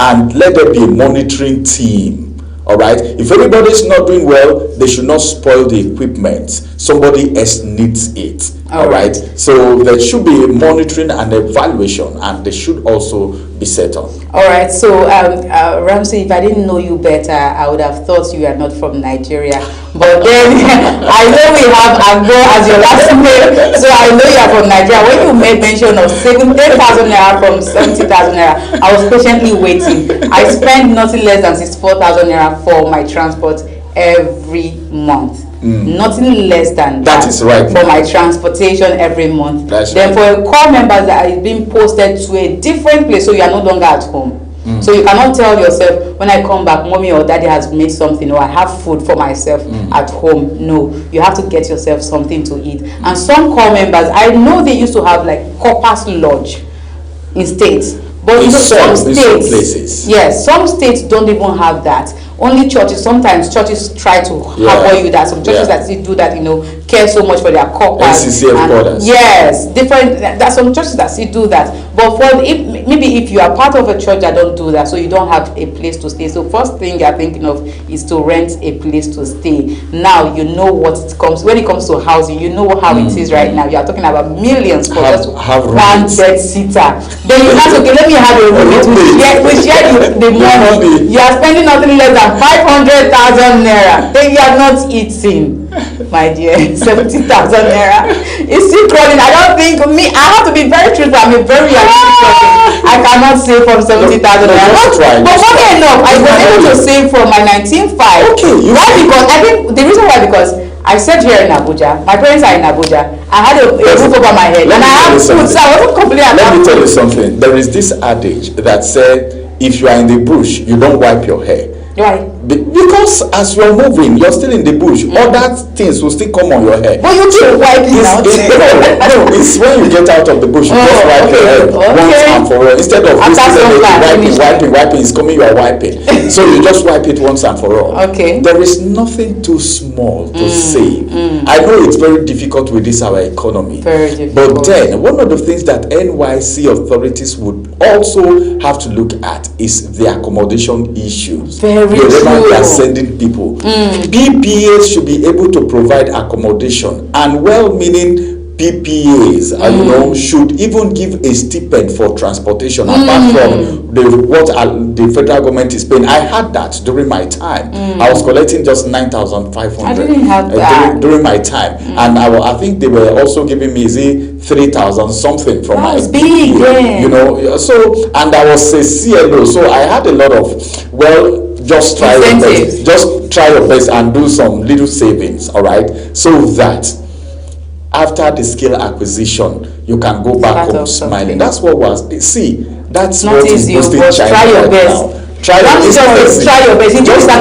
and let there be a monitoring team. All right. If everybody is not doing well, they should not spoil the equipment. Somebody else needs it. All right. So there should be monitoring and evaluation, and they should also be set up. All right. So Ramsey, if I didn't know you better, I would have thought you are not from Nigeria. But then I know we have Agbo as your last name, so I know you are from Nigeria. When you made mention of saving 10,000 naira from 70,000 naira, I was patiently waiting. I spend nothing less than 64,000 naira for my transport every month. Nothing less than that is right for my transportation every month. That's then right. for call members that are being posted to a different place, so you are no longer at home. So you cannot tell yourself, when I come back, mommy or daddy has made something, or I have food for myself at home. No, you have to get yourself something to eat. And some call members, I know they used to have like Corpus Lodge in states, but in some states, places. Yes, some states don't even have that. Only churches, sometimes churches try to harbor you that. Some churches that still do that, care so much for their corpus. Yes, different. There's some churches that still do that. But maybe if you are part of a church that don't do that, so you don't have a place to stay. So first thing you're thinking of is to rent a place to stay. Now you know when it comes to housing, you know how it is right now. You are talking about millions for just one bed sitter. Then you have to let me have a room. We share the money. You are spending nothing less than 500,000 naira. Then you are not eating, my dear. 70,000 naira is still crawling. I don't think I have to be very truthful. I'm a very realistic person. I cannot save from 70,000 naira. But funny enough, I was able to save from my 19.5. Okay. Why? Because I think the reason why, because I said here in Abuja, my parents are in Abuja. I had a roof over my head, and I have food, so I wasn't complaining. Let me tell you something. There is this adage that said, if you are in the bush, you don't wipe your hair. Why? Because as you're moving, you're still in the bush. Other things will still come on your head. But you keep wiping out. No, it's when you get out of the bush, you just wipe your head once and for all. Instead of wiping, it's coming, you are wiping. So you just wipe it once and for all. Okay. There is nothing too small to save. I know it's very difficult with this our economy. Very difficult. But then one of the things that NYC authorities would also have to look at is the accommodation issues. Very Wherever true. they are sending people. PPAs should be able to provide accommodation, and well-meaning PPAs, should even give a stipend for transportation apart from what the federal government is paying. I had that during my time. I was collecting just 9,500. I didn't have that during my time, and I think they were also giving me 3,000 something from my big, So, and I was a CLO, so I had a lot of just try your best. Just try your best and do some little savings, all right? So that after the skill acquisition, you can go back home smiling. That's what that's not what easy, is boosting but China try your right best. now. Try your best. Try your best. Let's say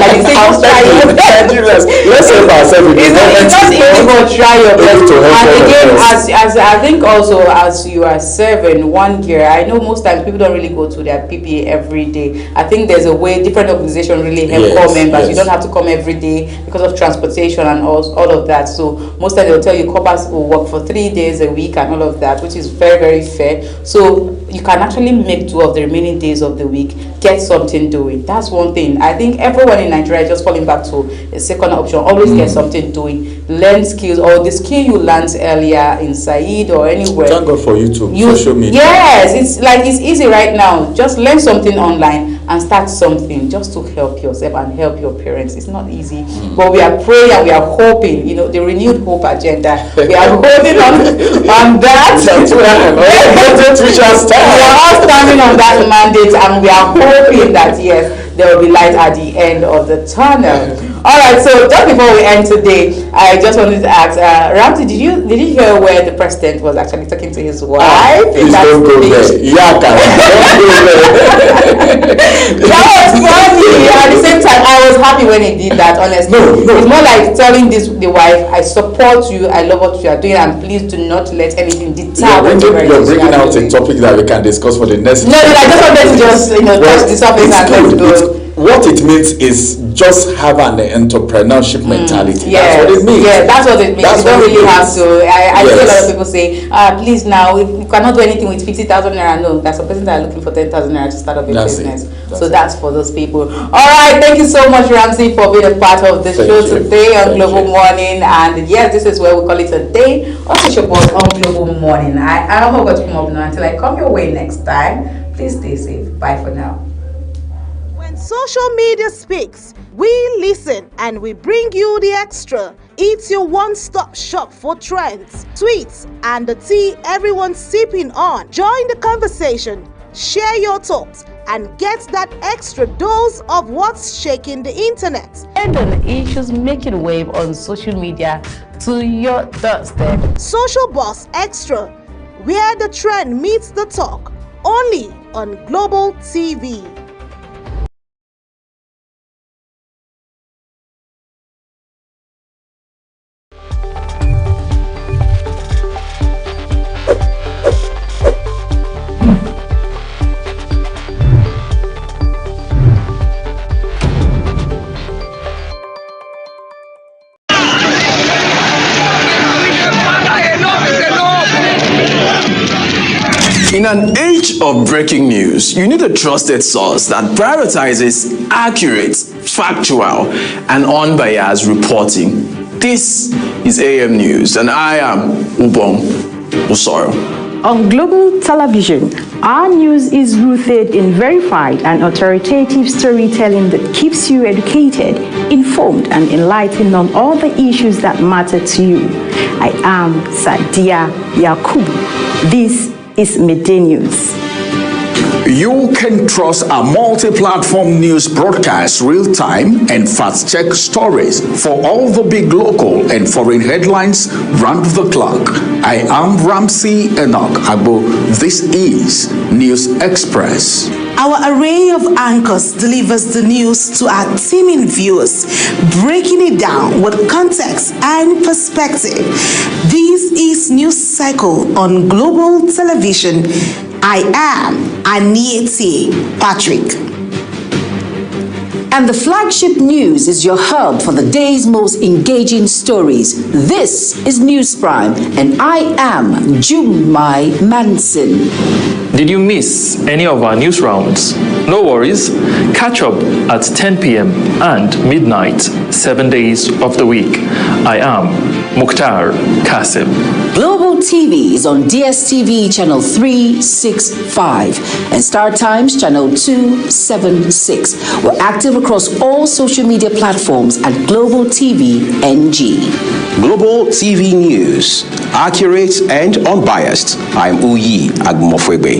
ourselves. It's not easy, but try your best. And again, as I think also, as you are serving 1 year, I know most times people don't really go to their PPA every day. I think there's a way different organizations really help call members. You don't have to come every day because of transportation and all of that. So most times they'll tell you corpus will work for 3 days a week and all of that, which is very, very fair. So you can actually make 2 of the remaining days of the week, get something doing. That's one thing. I think everyone in Nigeria is just falling back to a second option. Always get something doing. learn skills, or the skill you learned earlier in Said or anywhere. Thank God for YouTube, social media. Yes, it's easy right now. Just learn something online and start something just to help yourself and help your parents. It's not easy, but we are praying and we are hoping, the renewed hope agenda. We are holding on that. We are all standing on that mandate, and we are hoping that, yes, there will be light at the end of the tunnel. All right, so just before we end today, I just wanted to ask, Ramsey, did you hear where the president was actually talking to his wife? Please don't go there. Yeah, don't go there. That was funny. At the same time, I was happy when he did that, honestly. No. It's more like telling the wife, I support you, I love what you are doing, and please do not let anything deter what you're bringing out a topic that we can discuss for the next. No, I just wanted to just touch the surface and let's go. What it means is just have an entrepreneurship mentality. Yes. That's what it means. Yeah, that's what it means. You don't really have to. I see a lot of people say, please now, if you cannot do anything with 50,000 naira. No, there's some persons that are looking for 10,000 naira to start up a business. That's for those people. All right, thank you so much, Ramsey, for being a part of the show today on Global Morning. And yes, this is where we call it a day of social work on Global Morning. I don't know what to come up now until I come your way next time. Please stay safe. Bye for now. Social media speaks. We listen and we bring you the extra. It's your one-stop shop for trends, tweets, and the tea everyone's sipping on. Join the conversation, share your thoughts, and get that extra dose of what's shaking the internet. And on issues making wave on social media to your doorstep. Social Boss Extra, where the trend meets the talk. Only on Global TV. In an age of breaking news, you need a trusted source that prioritizes accurate, factual, and unbiased reporting. This is AM News, and I am Ubong Usoro. On Global Television, our news is rooted in verified and authoritative storytelling that keeps you educated, informed, and enlightened on all the issues that matter to you. I am Sadia Yakubu. This is Midday News. You can trust our multi-platform news broadcast, real-time and fast-check stories for all the big local and foreign headlines round the clock. I am Ramsey Enoch Agbo. This is News Express. Our array of anchors delivers the news to our teeming viewers, breaking it down with context and perspective. This is News Cycle on Global Television. I am Anieti Patrick. And the flagship news is your hub for the day's most engaging stories. This is News Prime, and I am Jumai Manson. Did you miss any of our news rounds? No worries. Catch up at 10 p.m. and midnight, 7 days of the week. I am Mukhtar Kasim. Global TV is on DSTV channel 365 and Star Times channel 276. We're active across all social media platforms at Global TV NG. Global TV News, accurate and unbiased. I'm Uyi Agmofwebe.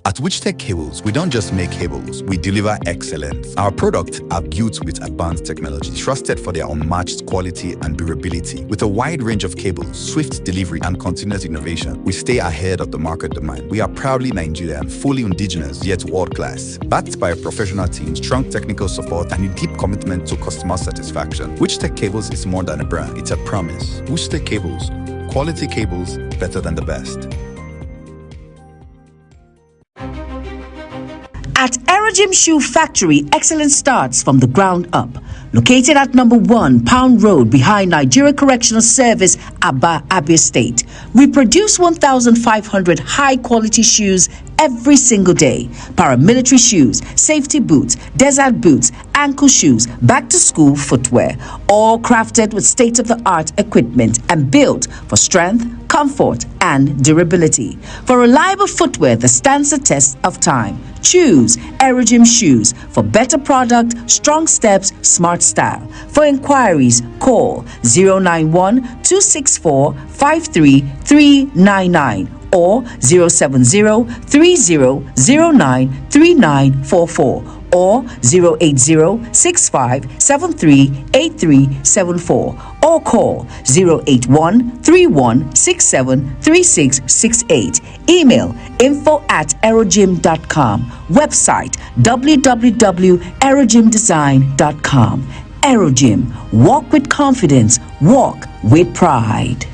At Witchtech Cables, we don't just make cables, we deliver excellence. Our products are built with advanced technology, trusted for their unmatched quality and durability. With a wide range of cables, swift delivery, and continuous innovation, we stay ahead of the market demand. We are proudly Nigerian, fully indigenous, yet world-class. Backed by a professional team, strong technical support, and a deep commitment to customer satisfaction. Witchtech Cables is more than a brand, it's a promise. Witchtech Cables, quality cables better than the best. At At Erojim Shoe Factory, excellence starts from the ground up. Located at number 1 Pound Road behind Nigeria Correctional Service, Aba, Abia State. We produce 1,500 high-quality shoes every single day. Paramilitary shoes, safety boots, desert boots, ankle shoes, back-to-school footwear. All crafted with state-of-the-art equipment and built for strength, comfort, and durability. For reliable footwear that stands the test of time, choose Erojim Shoes for better product, strong steps, smart style. For inquiries, call 091-264-53399 or 070-3009-3944 or 080-6573-8374 or call 081-3167-3668. Email info@erojim.com. Website www.erojimdesign.com. Erojim. Walk with confidence. Walk with pride.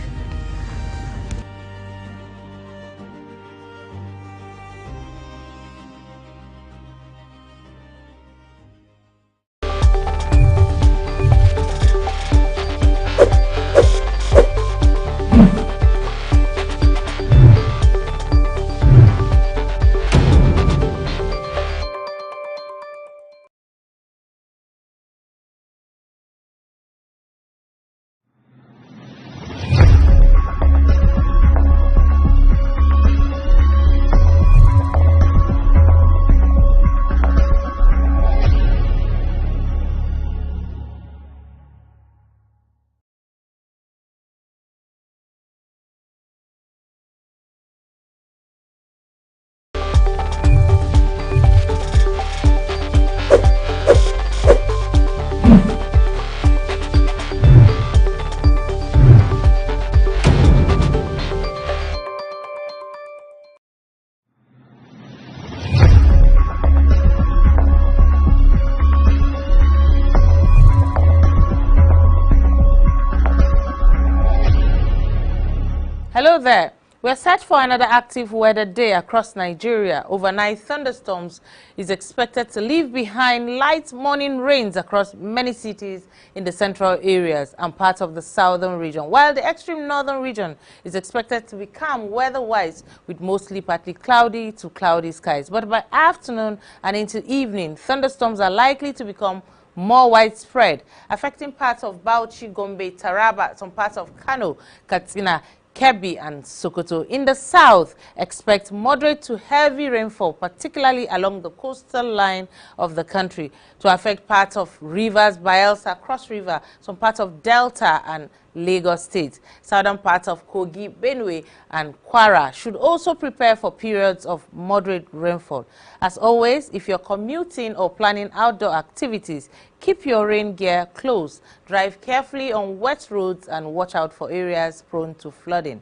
Hello there. We're set for another active weather day across Nigeria. Overnight thunderstorms is expected to leave behind light morning rains across many cities in the central areas and parts of the southern region, while the extreme northern region is expected to become weather-wise with mostly partly cloudy to cloudy skies. But by afternoon and into evening, thunderstorms are likely to become more widespread, affecting parts of Bauchi, Gombe, Taraba, some parts of Kano, Katsina, Kebbi and Sokoto. In the south, expect moderate to heavy rainfall, particularly along the coastal line of the country, to affect parts of Rivers, Bayelsa, Cross River, some parts of Delta and Lagos State. Southern parts of Kogi, Benue and Kwara should also prepare for periods of moderate rainfall. As always, if you're commuting or planning outdoor activities, keep your rain gear close, drive carefully on wet roads and watch out for areas prone to flooding.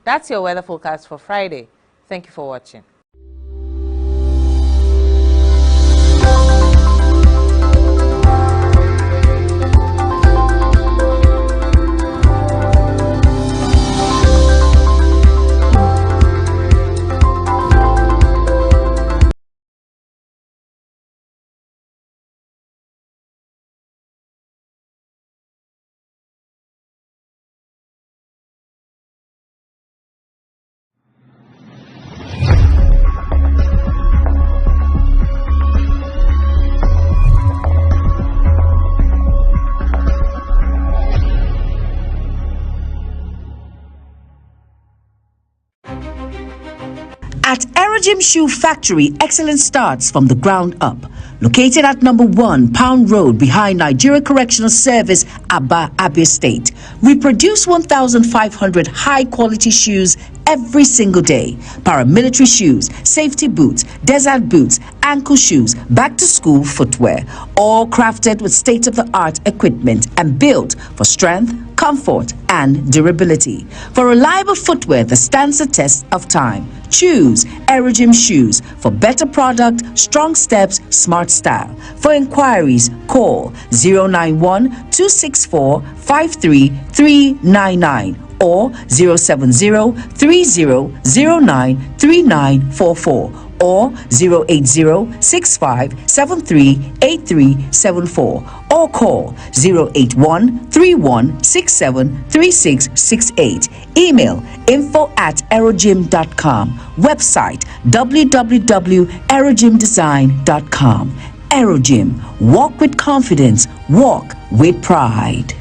That's your weather forecast for Friday. Thank you for watching. At Erojim Shoe Factory, excellence starts from the ground up. Located at number 1 Pound Road behind Nigeria Correctional Service, Aba, Abia State. We produce 1,500 high-quality shoes every single day. Paramilitary shoes, safety boots, desert boots, ankle shoes, back-to-school footwear. All crafted with state-of-the-art equipment and built for strength, comfort, and durability. For reliable footwear that stands the test of time, choose Erojim Shoes for better product, strong steps, smart style. For inquiries, call 091-264-53399 or 070-3009-3944 or 080-6573-8374 or call 081-3167-3668. Email info@aerogym.com. Website www.aerogymdesign.com. Aerogym. Walk with confidence. Walk with pride.